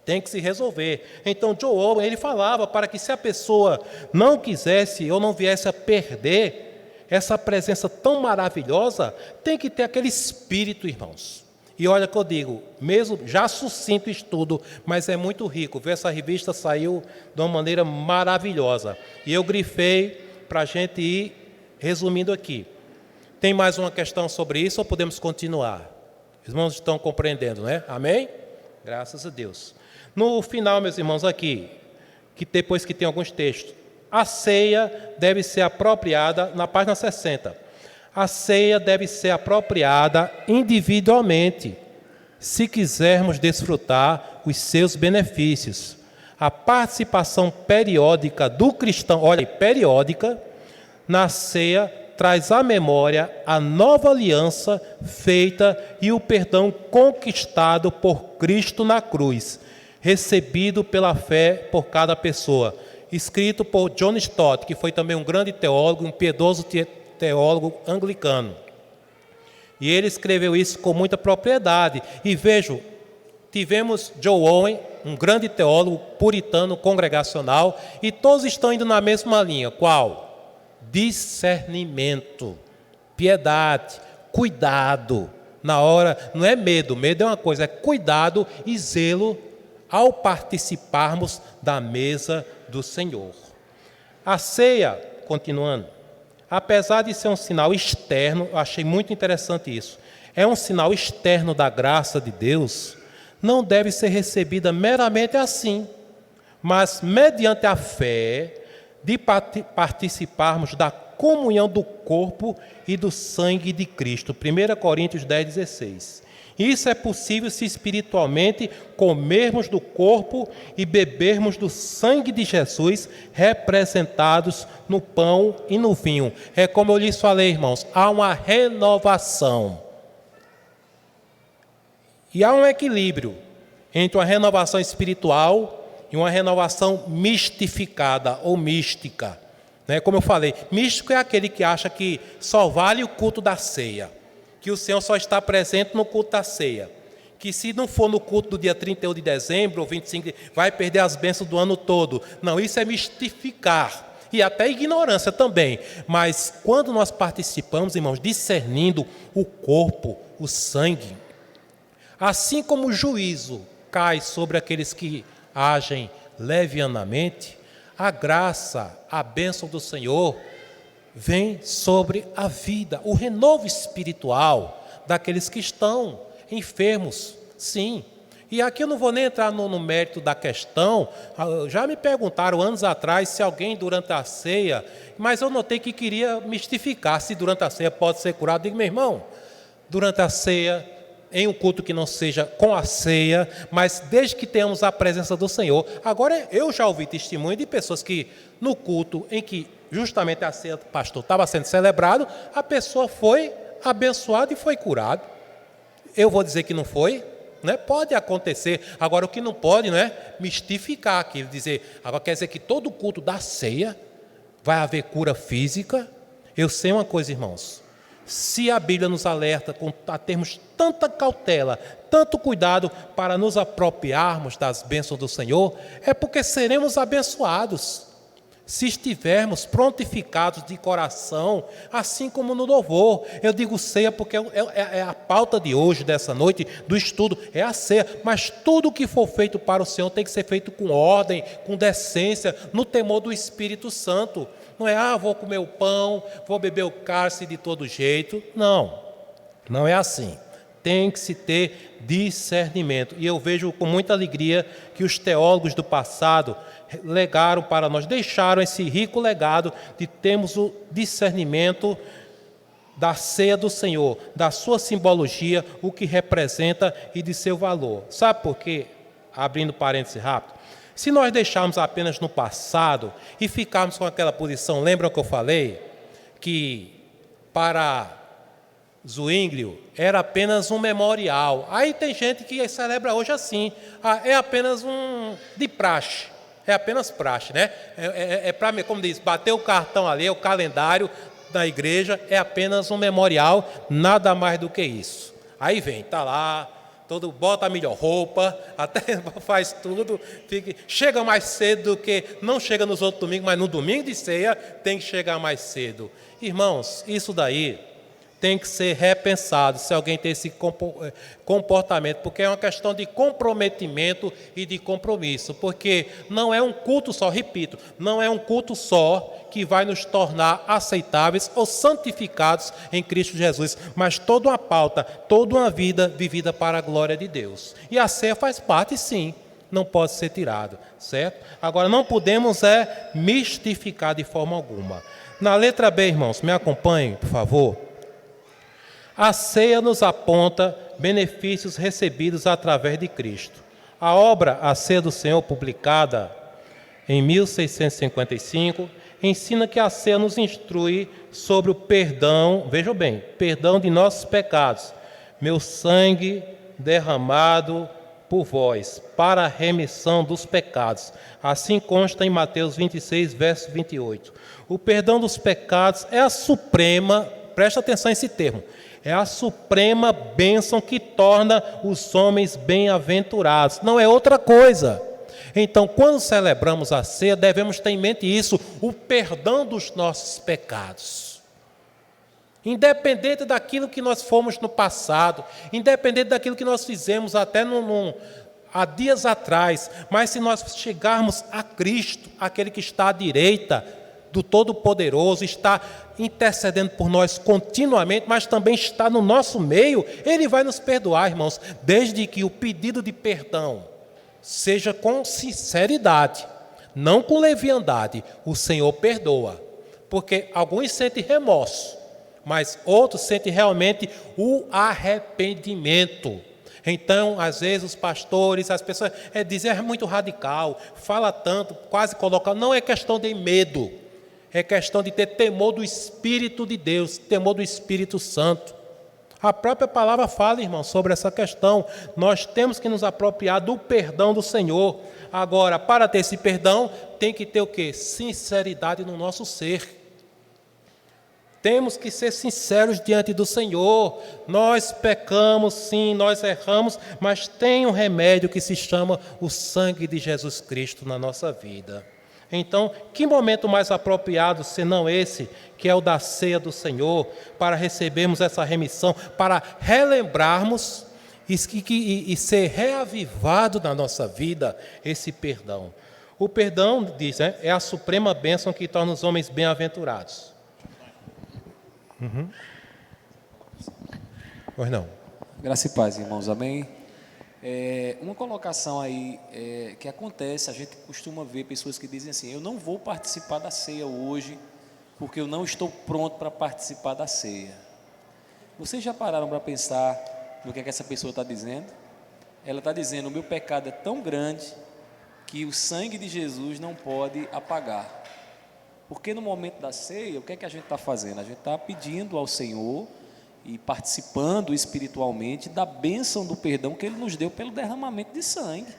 Tem que se resolver. Então, John Owen, ele falava para que se a pessoa não quisesse ou não viesse a perder essa presença tão maravilhosa, tem que ter aquele espírito, irmãos. E olha que eu digo, mesmo já sucinto estudo, mas é muito rico. Essa revista saiu de uma maneira maravilhosa. E eu grifei para a gente ir resumindo aqui. Tem mais uma questão sobre isso ou podemos continuar? Os irmãos estão compreendendo, né? Amém? Graças a Deus. No final, meus irmãos, aqui, que depois que tem alguns textos, a ceia deve ser apropriada, na página 60. A ceia deve ser apropriada individualmente, se quisermos desfrutar os seus benefícios. A participação periódica do cristão, olha, periódica, na ceia, traz à memória a nova aliança feita e o perdão conquistado por Cristo na cruz, recebido pela fé por cada pessoa. Escrito por John Stott, que foi também um grande teólogo, um piedoso teólogo anglicano. E ele escreveu isso com muita propriedade. E vejam, tivemos John Owen, um grande teólogo puritano, congregacional, e todos estão indo na mesma linha. Qual? Discernimento, piedade, cuidado. Na hora, não é medo é uma coisa, é cuidado e zelo ao participarmos da mesa do Senhor. A ceia, continuando, apesar de ser um sinal externo, eu achei muito interessante isso, é um sinal externo da graça de Deus, não deve ser recebida meramente assim, mas mediante a fé de participarmos da comunhão do corpo e do sangue de Cristo. 1 Coríntios 10:16. Isso é possível se espiritualmente comermos do corpo e bebermos do sangue de Jesus, representados no pão e no vinho. É como eu lhes falei, irmãos, há uma renovação. E há um equilíbrio entre uma renovação espiritual e uma renovação mistificada ou mística. Como eu falei, místico é aquele que acha que só vale o culto da ceia, que o Senhor só está presente no culto da ceia, que se não for no culto do dia 31 de dezembro ou 25, vai perder as bênçãos do ano todo. Não, isso é mistificar, e até ignorância também. Mas quando nós participamos, irmãos, discernindo o corpo, o sangue, assim como o juízo cai sobre aqueles que agem levianamente, a graça, a bênção do Senhor vem sobre a vida, o renovo espiritual daqueles que estão enfermos, sim. E aqui eu não vou nem entrar no mérito da questão. Já me perguntaram anos atrás se alguém durante a ceia, mas eu notei que queria mistificar se durante a ceia pode ser curado. Digo, meu irmão, durante a ceia, em um culto que não seja com a ceia, mas desde que tenhamos a presença do Senhor. Agora, eu já ouvi testemunho de pessoas que no culto em que justamente a ceia do pastor estava sendo celebrado, a pessoa foi abençoada e foi curada. Eu vou dizer que não foi, né? Pode acontecer. Agora, o que não pode, não é mistificar aquilo, dizer, agora quer dizer que todo culto da ceia vai haver cura física. Eu sei uma coisa, irmãos, se a Bíblia nos alerta a termos tanta cautela, tanto cuidado para nos apropriarmos das bênçãos do Senhor, é porque seremos abençoados se estivermos prontificados de coração, assim como no louvor. Eu digo ceia porque é a pauta de hoje, dessa noite, do estudo, é a ceia. Mas tudo que for feito para o Senhor tem que ser feito com ordem, com decência, no temor do Espírito Santo. Não é, vou comer o pão, vou beber o cálice de todo jeito. Não, não é assim. Tem que se ter discernimento. E eu vejo com muita alegria que os teólogos do passado legaram para nós, deixaram esse rico legado de termos o discernimento da ceia do Senhor, da sua simbologia, o que representa e de seu valor. Sabe por quê? Abrindo parênteses rápido. Se nós deixarmos apenas no passado e ficarmos com aquela posição, lembram que eu falei? Que para Zwinglio era apenas um memorial. Aí tem gente que celebra hoje assim, é apenas de praxe, é apenas praxe, né? Para, como diz, bater o cartão ali, o calendário da igreja é apenas um memorial, nada mais do que isso. Aí vem, está lá, todo bota a melhor roupa, até faz tudo, chega mais cedo do que, não chega nos outros domingos, mas no domingo de ceia tem que chegar mais cedo. Irmãos, isso daí tem que ser repensado, se alguém tem esse comportamento, porque é uma questão de comprometimento e de compromisso, porque não é um culto só, repito, não é um culto só que vai nos tornar aceitáveis ou santificados em Cristo Jesus, mas toda uma pauta, toda uma vida vivida para a glória de Deus. E a ceia faz parte, sim, não pode ser tirado, certo? Agora, não podemos mistificar de forma alguma. Na letra B, irmãos, me acompanhem, por favor. A ceia nos aponta benefícios recebidos através de Cristo. A obra A Ceia do Senhor, publicada em 1655, ensina que a ceia nos instrui sobre o perdão, vejam bem, perdão de nossos pecados. Meu sangue derramado por vós, para a remissão dos pecados. Assim consta em Mateus 26, verso 28. O perdão dos pecados é a suprema, presta atenção nesse termo, é a suprema bênção que torna os homens bem-aventurados. Não é outra coisa. Então, quando celebramos a ceia, devemos ter em mente isso, o perdão dos nossos pecados. Independente daquilo que nós fomos no passado, independente daquilo que nós fizemos até há dias atrás, mas se nós chegarmos a Cristo, aquele que está à direita do Todo-Poderoso, está intercedendo por nós continuamente, mas também está no nosso meio, Ele vai nos perdoar, irmãos, desde que o pedido de perdão seja com sinceridade, não com leviandade. O Senhor perdoa, porque alguns sentem remorso, mas outros sentem realmente o arrependimento. Então, às vezes, os pastores, as pessoas dizem, é muito radical, fala tanto, quase coloca, não é questão de medo, é questão de ter temor do Espírito de Deus, temor do Espírito Santo. A própria palavra fala, irmão, sobre essa questão. Nós temos que nos apropriar do perdão do Senhor. Agora, para ter esse perdão, tem que ter o quê? Sinceridade no nosso ser. Temos que ser sinceros diante do Senhor. Nós pecamos, sim, nós erramos, mas tem um remédio que se chama o sangue de Jesus Cristo na nossa vida. Então, que momento mais apropriado senão esse, que é o da ceia do Senhor, para recebermos essa remissão, para relembrarmos e ser reavivado na nossa vida esse perdão. O perdão, diz, é a suprema bênção que torna os homens bem-aventurados. Pois não. Graça e paz, irmãos, amém? Uma colocação aí que acontece, a gente costuma ver pessoas que dizem assim: eu não vou participar da ceia hoje porque eu não estou pronto para participar da ceia. Vocês já pararam para pensar no que é que essa pessoa está dizendo? Ela está dizendo: o meu pecado é tão grande que o sangue de Jesus não pode apagar. Porque no momento da ceia, o que é que a gente está fazendo? A gente está pedindo ao Senhor e participando espiritualmente da bênção do perdão que Ele nos deu pelo derramamento de sangue.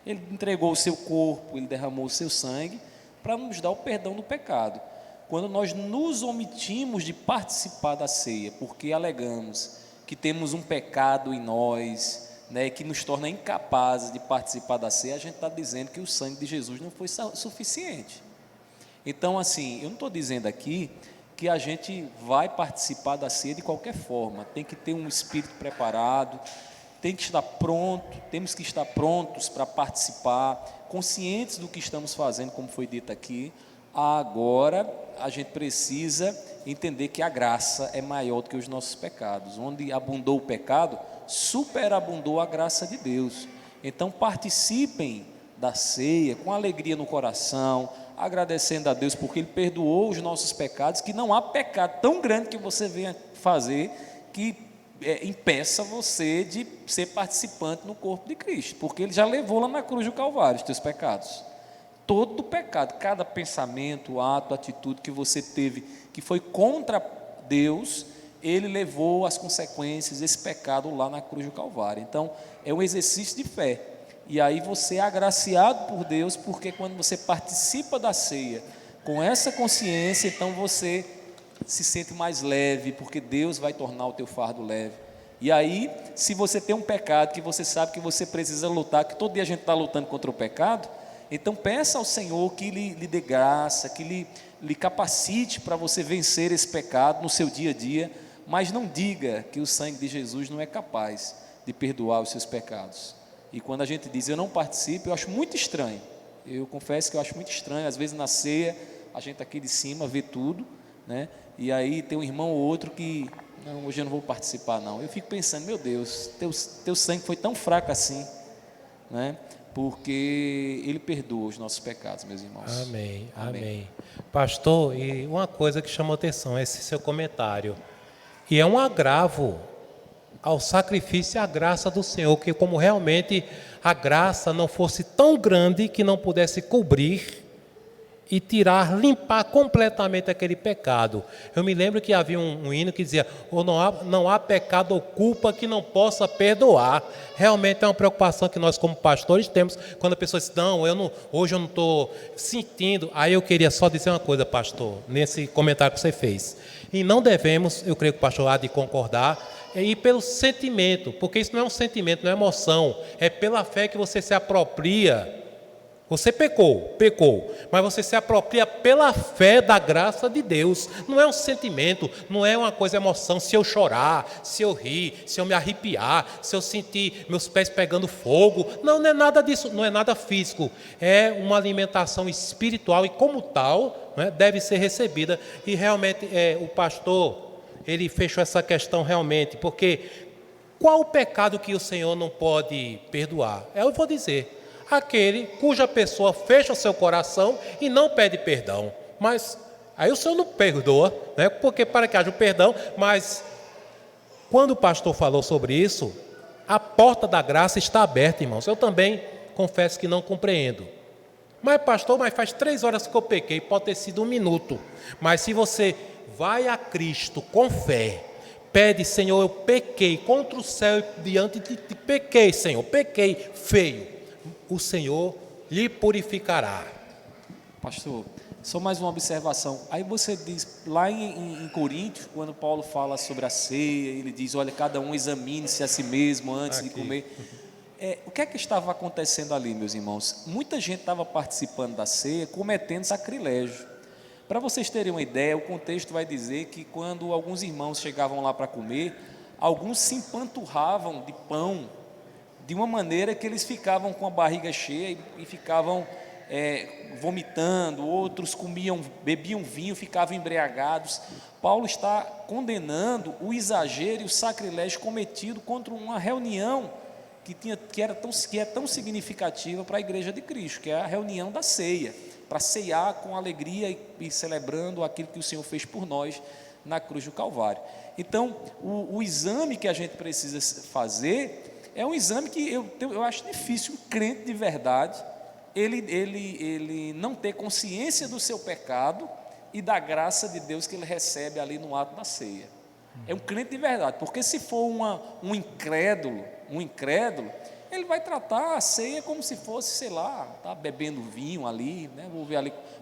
Ele entregou o seu corpo, Ele derramou o seu sangue para nos dar o perdão do pecado. Quando nós nos omitimos de participar da ceia, porque alegamos que temos um pecado em nós, né, que nos torna incapazes de participar da ceia, a gente está dizendo que o sangue de Jesus não foi suficiente. Então, assim, eu não estou dizendo aqui que a gente vai participar da ceia de qualquer forma. Tem que ter um espírito preparado, tem que estar pronto, temos que estar prontos para participar, conscientes do que estamos fazendo, como foi dito aqui. Agora, a gente precisa entender que a graça é maior do que os nossos pecados. Onde abundou o pecado, superabundou a graça de Deus. Então, participem da ceia com alegria no coração, agradecendo a Deus porque Ele perdoou os nossos pecados, que não há pecado tão grande que você venha fazer que impeça você de ser participante no corpo de Cristo, porque Ele já levou lá na cruz do Calvário os teus pecados. Todo pecado, cada pensamento, ato, atitude que você teve, que foi contra Deus, Ele levou as consequências desse pecado lá na cruz do Calvário. Então, é um exercício de fé. E aí você é agraciado por Deus, porque quando você participa da ceia com essa consciência, então você se sente mais leve, porque Deus vai tornar o teu fardo leve. E aí, se você tem um pecado que você sabe que você precisa lutar, que todo dia a gente está lutando contra o pecado, então peça ao Senhor que lhe dê graça, que lhe capacite para você vencer esse pecado no seu dia a dia, mas não diga que o sangue de Jesus não é capaz de perdoar os seus pecados. E quando a gente diz eu não participo, eu acho muito estranho. Eu confesso que eu acho muito estranho. Às vezes na ceia, a gente aqui de cima vê tudo, né? E aí tem um irmão ou outro que, não, hoje eu não vou participar não. Eu fico pensando, meu Deus, teu sangue foi tão fraco assim, né? Porque Ele perdoa os nossos pecados, meus irmãos. Amém, amém. Pastor, e uma coisa que chamou atenção, esse seu comentário. E é um agravo ao sacrifício e à graça do Senhor, que como realmente a graça não fosse tão grande que não pudesse cobrir e tirar, limpar completamente aquele pecado. Eu me lembro que havia um hino que dizia: não há pecado ou culpa que não possa perdoar. Realmente é uma preocupação que nós como pastores temos, quando a pessoa diz: não, hoje eu não estou sentindo. Aí eu queria só dizer uma coisa, pastor, nesse comentário que você fez. E não devemos, eu creio que o pastor há de concordar, ir pelo sentimento, porque isso não é um sentimento, não é emoção, é pela fé que você se apropria. Você pecou, mas você se apropria pela fé da graça de Deus. Não é um sentimento, não é uma coisa, emoção. Se eu chorar, se eu rir, se eu me arrepiar, se eu sentir meus pés pegando fogo, não é nada disso, não é nada físico. É uma alimentação espiritual e como tal, né, deve ser recebida. E realmente o pastor, ele fechou essa questão realmente, porque qual o pecado que o Senhor não pode perdoar? Eu vou dizer: aquele cuja pessoa fecha o seu coração e não pede perdão. Mas aí o Senhor não perdoa, né? Porque para que haja o perdão, mas quando o pastor falou sobre isso, a porta da graça está aberta, irmãos. Eu também confesso que não compreendo. Mas pastor, faz 3 horas que eu pequei, pode ter sido 1 minuto. Mas se você vai a Cristo com fé, pede: Senhor, eu pequei contra o céu e diante de ti, pequei, Senhor, pequei feio, o Senhor lhe purificará. Pastor, só mais uma observação. Aí você diz, lá em Coríntios, quando Paulo fala sobre a ceia, ele diz: olha, cada um examine-se a si mesmo antes de comer. O que é que estava acontecendo ali, meus irmãos? Muita gente estava participando da ceia, cometendo sacrilégio. Para vocês terem uma ideia, o contexto vai dizer que quando alguns irmãos chegavam lá para comer, alguns se empanturravam de pão, de uma maneira que eles ficavam com a barriga cheia e ficavam vomitando, outros bebiam vinho, ficavam embriagados. Paulo está condenando o exagero e o sacrilégio cometido contra uma reunião que é tão significativa para a Igreja de Cristo, que é a reunião da ceia, para ceiar com alegria e celebrando aquilo que o Senhor fez por nós na cruz do Calvário. Então, o exame que a gente precisa fazer é um exame que eu acho difícil um crente de verdade ele não ter consciência do seu pecado e da graça de Deus que ele recebe ali no ato da ceia. É um crente de verdade, porque se for um incrédulo, ele vai tratar a ceia como se fosse, sei lá, tá bebendo vinho ali, né?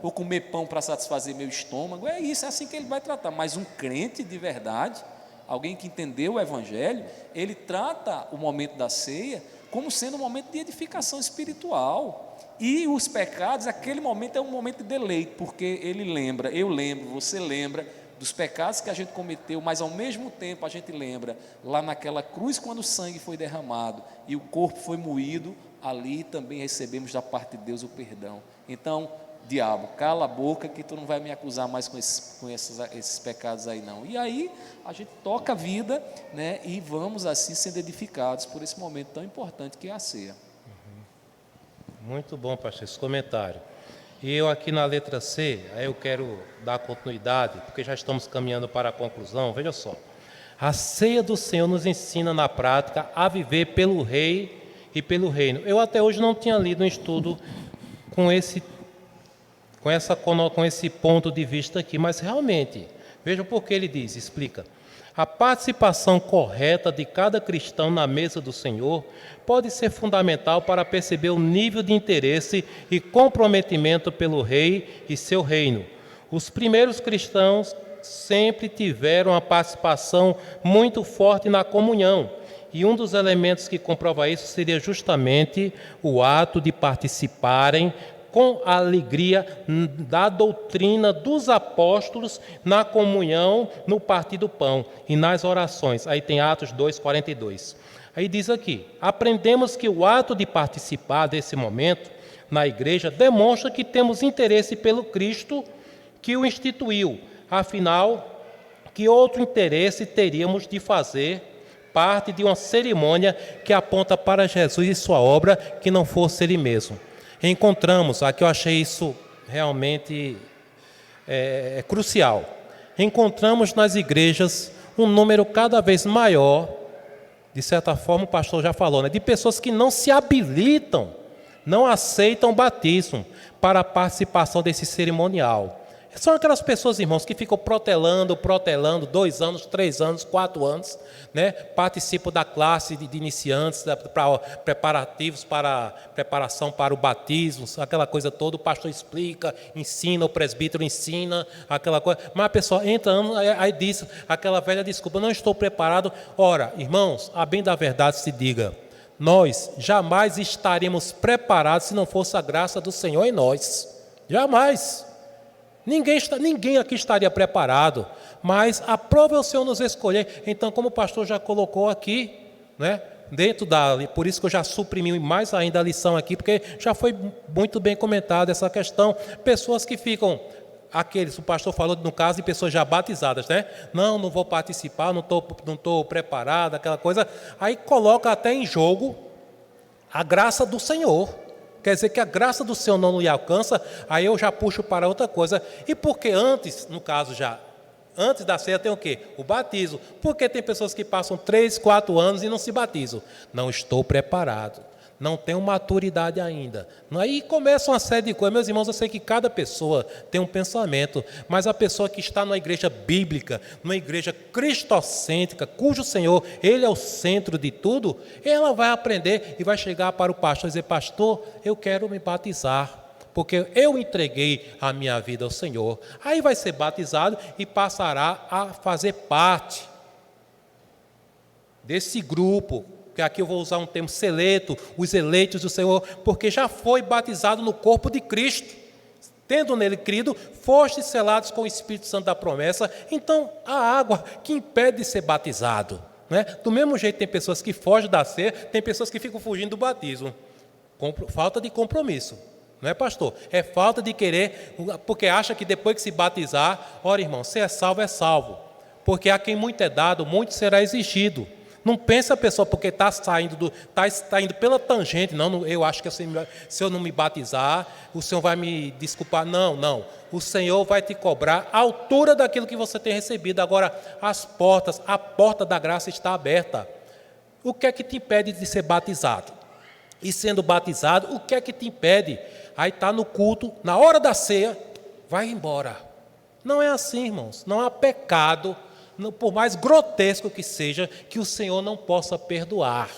Vou comer pão para satisfazer meu estômago. É isso, é assim que ele vai tratar. Mas um crente de verdade, alguém que entendeu o Evangelho, ele trata o momento da ceia como sendo um momento de edificação espiritual. E os pecados, aquele momento é um momento de deleite, porque ele lembra, eu lembro, você lembra dos pecados que a gente cometeu, mas ao mesmo tempo a gente lembra lá naquela cruz quando o sangue foi derramado e o corpo foi moído, ali também recebemos da parte de Deus o perdão. Então, diabo, cala a boca que tu não vai me acusar mais com esses pecados aí não. E aí a gente toca a vida, né, e vamos assim sendo edificados por esse momento tão importante que é a ceia. Muito bom, pastor, esse comentário. E eu aqui na letra C, aí eu quero dar continuidade, porque já estamos caminhando para a conclusão. Veja só, a ceia do Senhor nos ensina na prática a viver pelo Rei e pelo Reino. Eu até hoje não tinha lido um estudo com esse ponto de vista aqui, mas realmente, veja por que ele diz, explica. A participação correta de cada cristão na mesa do Senhor pode ser fundamental para perceber o nível de interesse e comprometimento pelo Rei e seu reino. Os primeiros cristãos sempre tiveram a participação muito forte na comunhão, e um dos elementos que comprova isso seria justamente o ato de participarem com a alegria da doutrina dos apóstolos na comunhão, no partir do pão e nas orações. Aí tem Atos 2:42. Aí diz aqui, aprendemos que o ato de participar desse momento na igreja demonstra que temos interesse pelo Cristo que o instituiu. Afinal, que outro interesse teríamos de fazer parte de uma cerimônia que aponta para Jesus e sua obra que não fosse ele mesmo? Encontramos, aqui eu achei isso realmente crucial, encontramos nas igrejas um número cada vez maior, de certa forma o pastor já falou, né, de pessoas que não se habilitam, não aceitam o batismo para a participação desse cerimonial. São aquelas pessoas, irmãos, que ficam protelando 2 anos, 3 anos, 4 anos, né? Participam da classe de iniciantes, preparativos para preparação para o batismo, aquela coisa toda, o pastor explica, ensina, o presbítero ensina, aquela coisa, mas a pessoa entra, aí diz aquela velha desculpa, não estou preparado. Ora, irmãos, a bem da verdade se diga, nós jamais estaríamos preparados se não fosse a graça do Senhor em nós, jamais. Ninguém aqui estaria preparado, mas aprove o Senhor nos escolher. Então, como o pastor já colocou aqui, né, por isso que eu já suprimi mais ainda a lição aqui, porque já foi muito bem comentada essa questão. Pessoas que ficam, o pastor falou no caso de pessoas já batizadas, né? Não vou participar, não estou preparado, aquela coisa. Aí coloca até em jogo a graça do Senhor. Quer dizer que a graça do Senhor não lhe alcança, aí eu já puxo para outra coisa. E porque antes, no caso já, antes da ceia tem o quê? O batismo. Porque tem pessoas que passam 3, 4 anos e não se batizam. Não estou preparado, não tenho maturidade ainda. Aí começa uma série de coisas. Meus irmãos, eu sei que cada pessoa tem um pensamento, mas a pessoa que está numa igreja bíblica, numa igreja cristocêntrica, cujo Senhor, Ele é o centro de tudo, ela vai aprender e vai chegar para o pastor e dizer, pastor, eu quero me batizar, porque eu entreguei a minha vida ao Senhor. Aí vai ser batizado e passará a fazer parte desse grupo, que aqui eu vou usar um termo seleto, os eleitos do Senhor, porque já foi batizado no corpo de Cristo. Tendo nele crido, fostes selados com o Espírito Santo da promessa. Então, a água que impede de ser batizado, né? Do mesmo jeito tem pessoas que fogem da ceia, tem pessoas que ficam fugindo do batismo. Falta de compromisso, não é, pastor? É falta de querer, porque acha que depois que se batizar, ora, irmão, se é salvo, porque a quem muito é dado, muito será exigido. Não pensa a pessoa porque está tá indo pela tangente, não, eu acho que se eu não me batizar, o Senhor vai me desculpar. Não, não. O Senhor vai te cobrar a altura daquilo que você tem recebido. Agora, a porta da graça está aberta. O que é que te impede de ser batizado? E sendo batizado, o que é que te impede? Aí está no culto, na hora da ceia, vai embora. Não é assim, irmãos. Não há pecado, por mais grotesco que seja, que o Senhor não possa perdoar.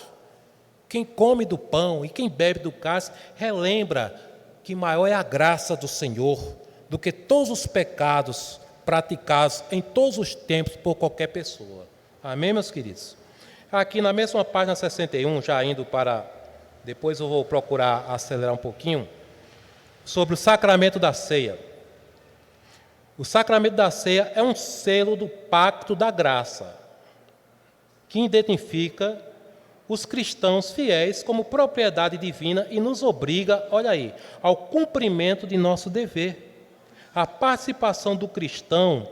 Quem come do pão e quem bebe do cálice, relembra que maior é a graça do Senhor do que todos os pecados praticados em todos os tempos por qualquer pessoa. Amém, meus queridos? Aqui na mesma página 61, já indo para... Depois eu vou procurar acelerar um pouquinho, sobre o sacramento da ceia. O sacramento da ceia é um selo do pacto da graça, que identifica os cristãos fiéis como propriedade divina e nos obriga, olha aí, ao cumprimento de nosso dever. A participação do cristão,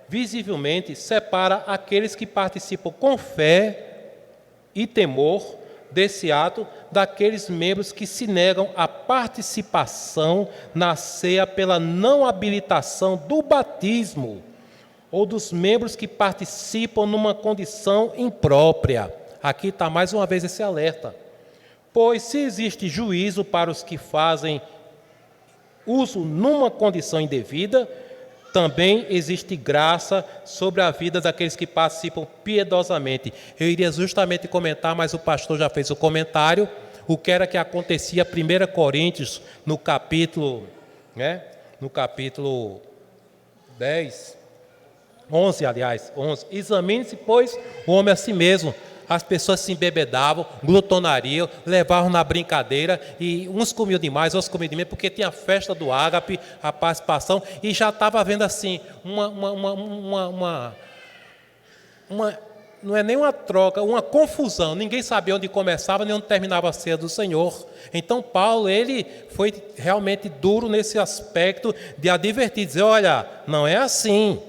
visivelmente, separa aqueles que participam com fé e temor desse ato daqueles membros que se negam à participação na ceia pela não habilitação do batismo, ou dos membros que participam numa condição imprópria. Aqui está mais uma vez esse alerta. Pois se existe juízo para os que fazem uso numa condição indevida, também existe graça sobre a vida daqueles que participam piedosamente. Eu iria justamente comentar, mas o pastor já fez o comentário, o que era que acontecia 1 Coríntios, no capítulo 10, 11, aliás, 11. Examine-se, pois, o homem a si mesmo. As pessoas se embebedavam, glutonariam, levavam na brincadeira, e uns comiam demais, outros comiam de menos, porque tinha a festa do ágape, a participação, e já estava havendo assim, não é nem uma troca, uma confusão. Ninguém sabia onde começava nem onde terminava a ceia do Senhor. Então Paulo, ele foi realmente duro nesse aspecto de advertir, dizer, olha, não é assim.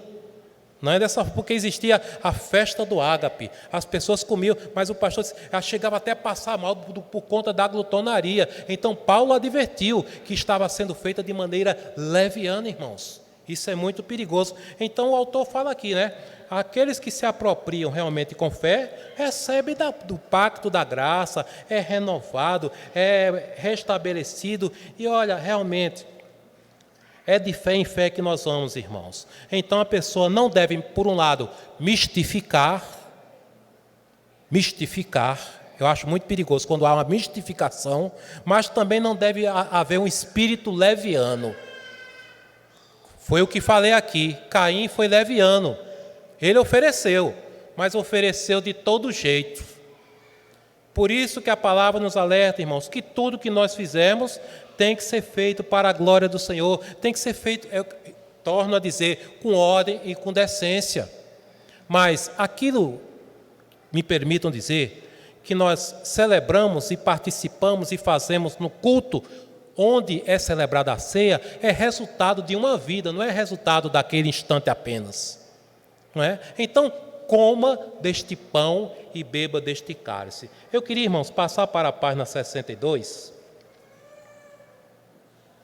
Não é dessa, porque existia a festa do ágape, as pessoas comiam, mas o pastor chegava até a passar mal por conta da glutonaria. Então Paulo advertiu que estava sendo feita de maneira leviana, irmãos. Isso é muito perigoso. Então o autor fala aqui, né? Aqueles que se apropriam realmente com fé, recebem do pacto da graça, é renovado, é restabelecido. E olha, realmente, é de fé em fé que nós vamos, irmãos. Então a pessoa não deve, por um lado, mistificar. Eu acho muito perigoso quando há uma mistificação, mas também não deve haver um espírito leviano. Foi o que falei aqui. Caim foi leviano. Ele ofereceu, mas ofereceu de todo jeito. Por isso que a palavra nos alerta, irmãos, que tudo que nós fizermos tem que ser feito para a glória do Senhor, tem que ser feito, eu torno a dizer, com ordem e com decência. Mas aquilo, me permitam dizer, que nós celebramos e participamos e fazemos no culto, onde é celebrada a ceia, é resultado de uma vida, não é resultado daquele instante apenas. Não é? Então, coma deste pão e beba deste cálice. Eu queria, irmãos, passar para a página 62,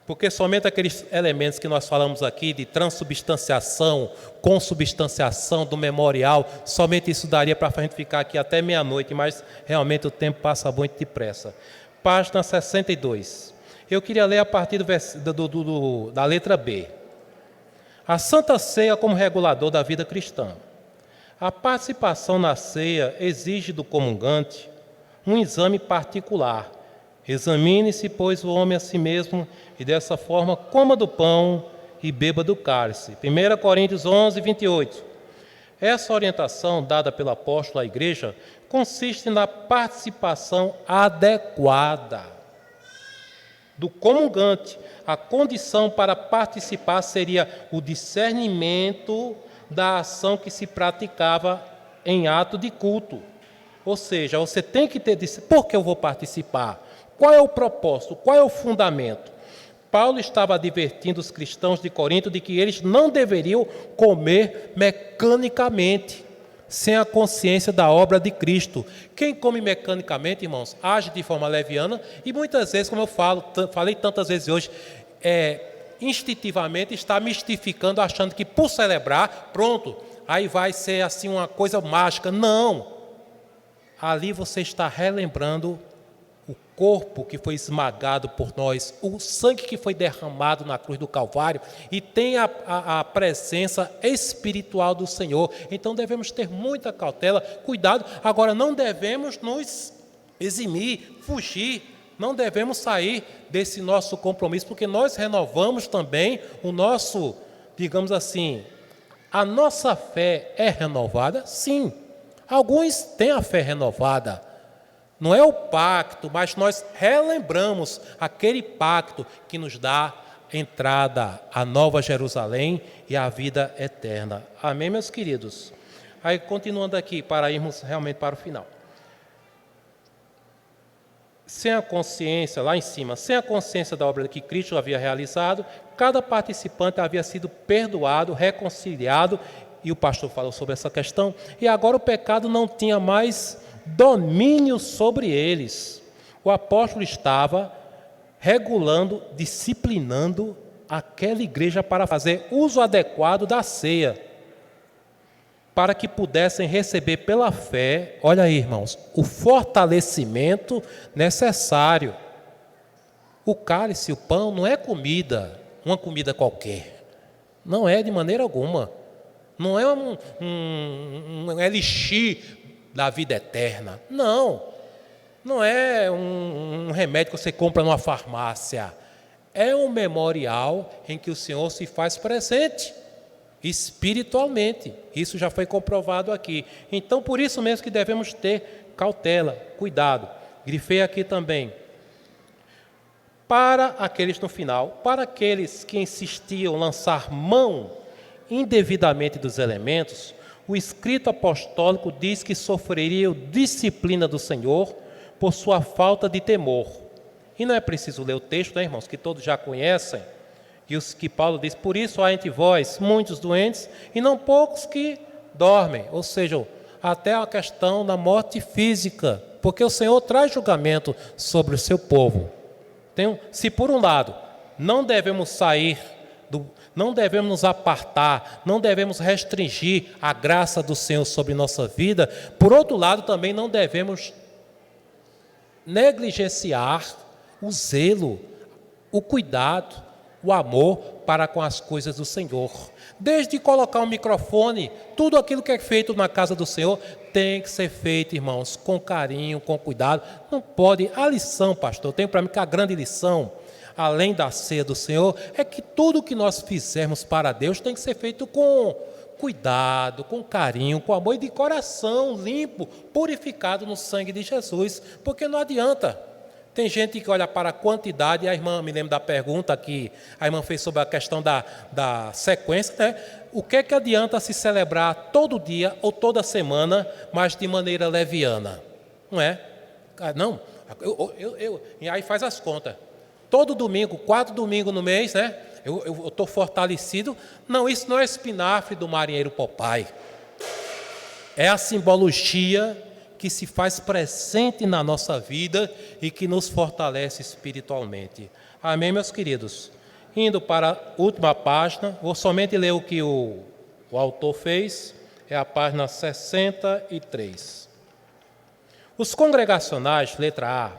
porque somente aqueles elementos que nós falamos aqui, de transubstanciação, consubstanciação do memorial, somente isso daria para a gente ficar aqui até meia-noite, mas realmente o tempo passa muito depressa. Página 62. Eu queria ler a partir da letra B. A Santa Ceia como regulador da vida cristã. A participação na ceia exige do comungante um exame particular. Examine-se, pois, o homem a si mesmo, e dessa forma coma do pão e beba do cálice. 1 Coríntios 11, 28. Essa orientação dada pelo apóstolo à igreja consiste na participação adequada do comungante. A condição para participar seria o discernimento da ação que se praticava em ato de culto. Ou seja, você tem que ter... Por que eu vou participar? Qual é o propósito? Qual é o fundamento? Paulo estava advertindo os cristãos de Corinto de que eles não deveriam comer mecanicamente, sem a consciência da obra de Cristo. Quem come mecanicamente, irmãos, age de forma leviana e muitas vezes, como eu falei tantas vezes hoje, instintivamente está mistificando, achando que por celebrar, pronto, aí vai ser assim uma coisa mágica. Não! Ali você está relembrando o corpo que foi esmagado por nós, o sangue que foi derramado na cruz do Calvário, e tem a presença espiritual do Senhor. Então devemos ter muita cautela, cuidado. Agora, não devemos nos eximir, fugir, não devemos sair desse nosso compromisso, porque nós renovamos também o nosso, digamos assim, a nossa fé é renovada? Sim. Alguns têm a fé renovada. Não é o pacto, mas nós relembramos aquele pacto que nos dá entrada à Nova Jerusalém e à vida eterna. Amém, meus queridos? Aí, continuando aqui, para irmos realmente para o final. Sem a consciência, lá em cima, sem a consciência da obra que Cristo havia realizado, cada participante havia sido perdoado, reconciliado, e o pastor falou sobre essa questão, e agora o pecado não tinha mais domínio sobre eles. O apóstolo estava regulando, disciplinando aquela igreja para fazer uso adequado da ceia, para que pudessem receber pela fé, olha aí, irmãos, o fortalecimento necessário. O cálice, o pão, não é comida, uma comida qualquer. Não é de maneira alguma. Não é um elixir da vida eterna. Não. Não é um remédio que você compra numa farmácia. É um memorial em que o Senhor se faz presente espiritualmente. Isso já foi comprovado aqui. Então, por isso mesmo que devemos ter cautela, cuidado. Grifei aqui também. Para aqueles no final, para aqueles que insistiam em lançar mão indevidamente dos elementos, o escrito apostólico diz que sofreriam disciplina do Senhor por sua falta de temor. E não é preciso ler o texto, né, irmãos, que todos já conhecem, e os que Paulo diz: por isso há entre vós muitos doentes e não poucos que dormem. Ou seja, até a questão da morte física, porque o Senhor traz julgamento sobre o seu povo. Então, se por um lado não devemos sair não devemos nos apartar, não devemos restringir a graça do Senhor sobre nossa vida, por outro lado também não devemos negligenciar o zelo, o cuidado, o amor para com as coisas do Senhor. Desde colocar um microfone, tudo aquilo que é feito na casa do Senhor tem que ser feito, irmãos, com carinho, com cuidado. Não pode. A lição, pastor, eu tenho para mim que a grande lição, além da ceia do Senhor, é que tudo que nós fizermos para Deus tem que ser feito com cuidado, com carinho, com amor e de coração limpo, purificado no sangue de Jesus, porque não adianta. Tem gente que olha para a quantidade, e a irmã, me lembro da pergunta que a irmã fez sobre a questão da sequência, né? O que é que adianta se celebrar todo dia ou toda semana, mas de maneira leviana? Não é? Não, e aí faz as contas. Todo domingo, 4 domingos no mês, né? Eu estou fortalecido. Não, isso não é espinafre do marinheiro Popeye. É a simbologia que se faz presente na nossa vida e que nos fortalece espiritualmente. Amém, meus queridos? Indo para a última página, vou somente ler o que o autor fez, é a página 63. Os congregacionais, letra A,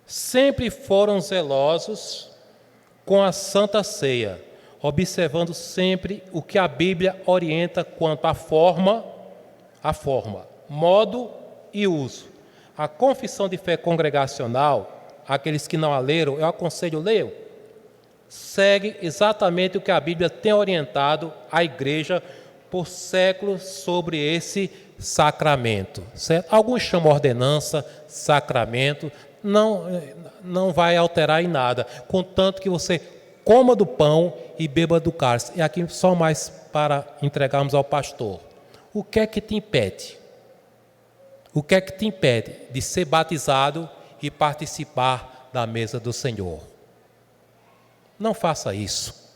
sempre foram zelosos com a Santa Ceia, observando sempre o que a Bíblia orienta quanto à forma, modo e uso. A confissão de fé congregacional, aqueles que não a leram, eu aconselho, leiam, segue exatamente o que a Bíblia tem orientado a igreja por séculos sobre esse sacramento, certo? Alguns chamam ordenança, sacramento, não vai alterar em nada, contanto que você coma do pão e beba do cálice. E aqui só mais para entregarmos ao pastor. O que é que te impede? O que é que te impede de ser batizado e participar da mesa do Senhor? Não faça isso.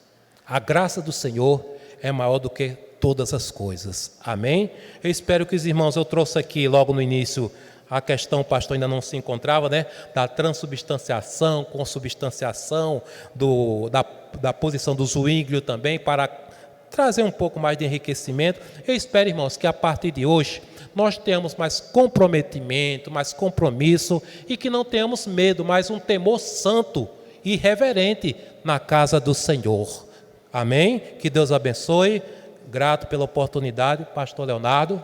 A graça do Senhor é maior do que todas as coisas. Amém? Eu espero que os irmãos, eu trouxe aqui logo no início a questão, o pastor ainda não se encontrava, né? Da transubstanciação, consubstanciação, da posição do Zwinglio também, para trazer um pouco mais de enriquecimento. Eu espero, irmãos, que a partir de hoje nós tenhamos mais comprometimento, mais compromisso e que não tenhamos medo, mas um temor santo e reverente na casa do Senhor. Amém? Que Deus abençoe. Grato pela oportunidade, pastor Leonardo.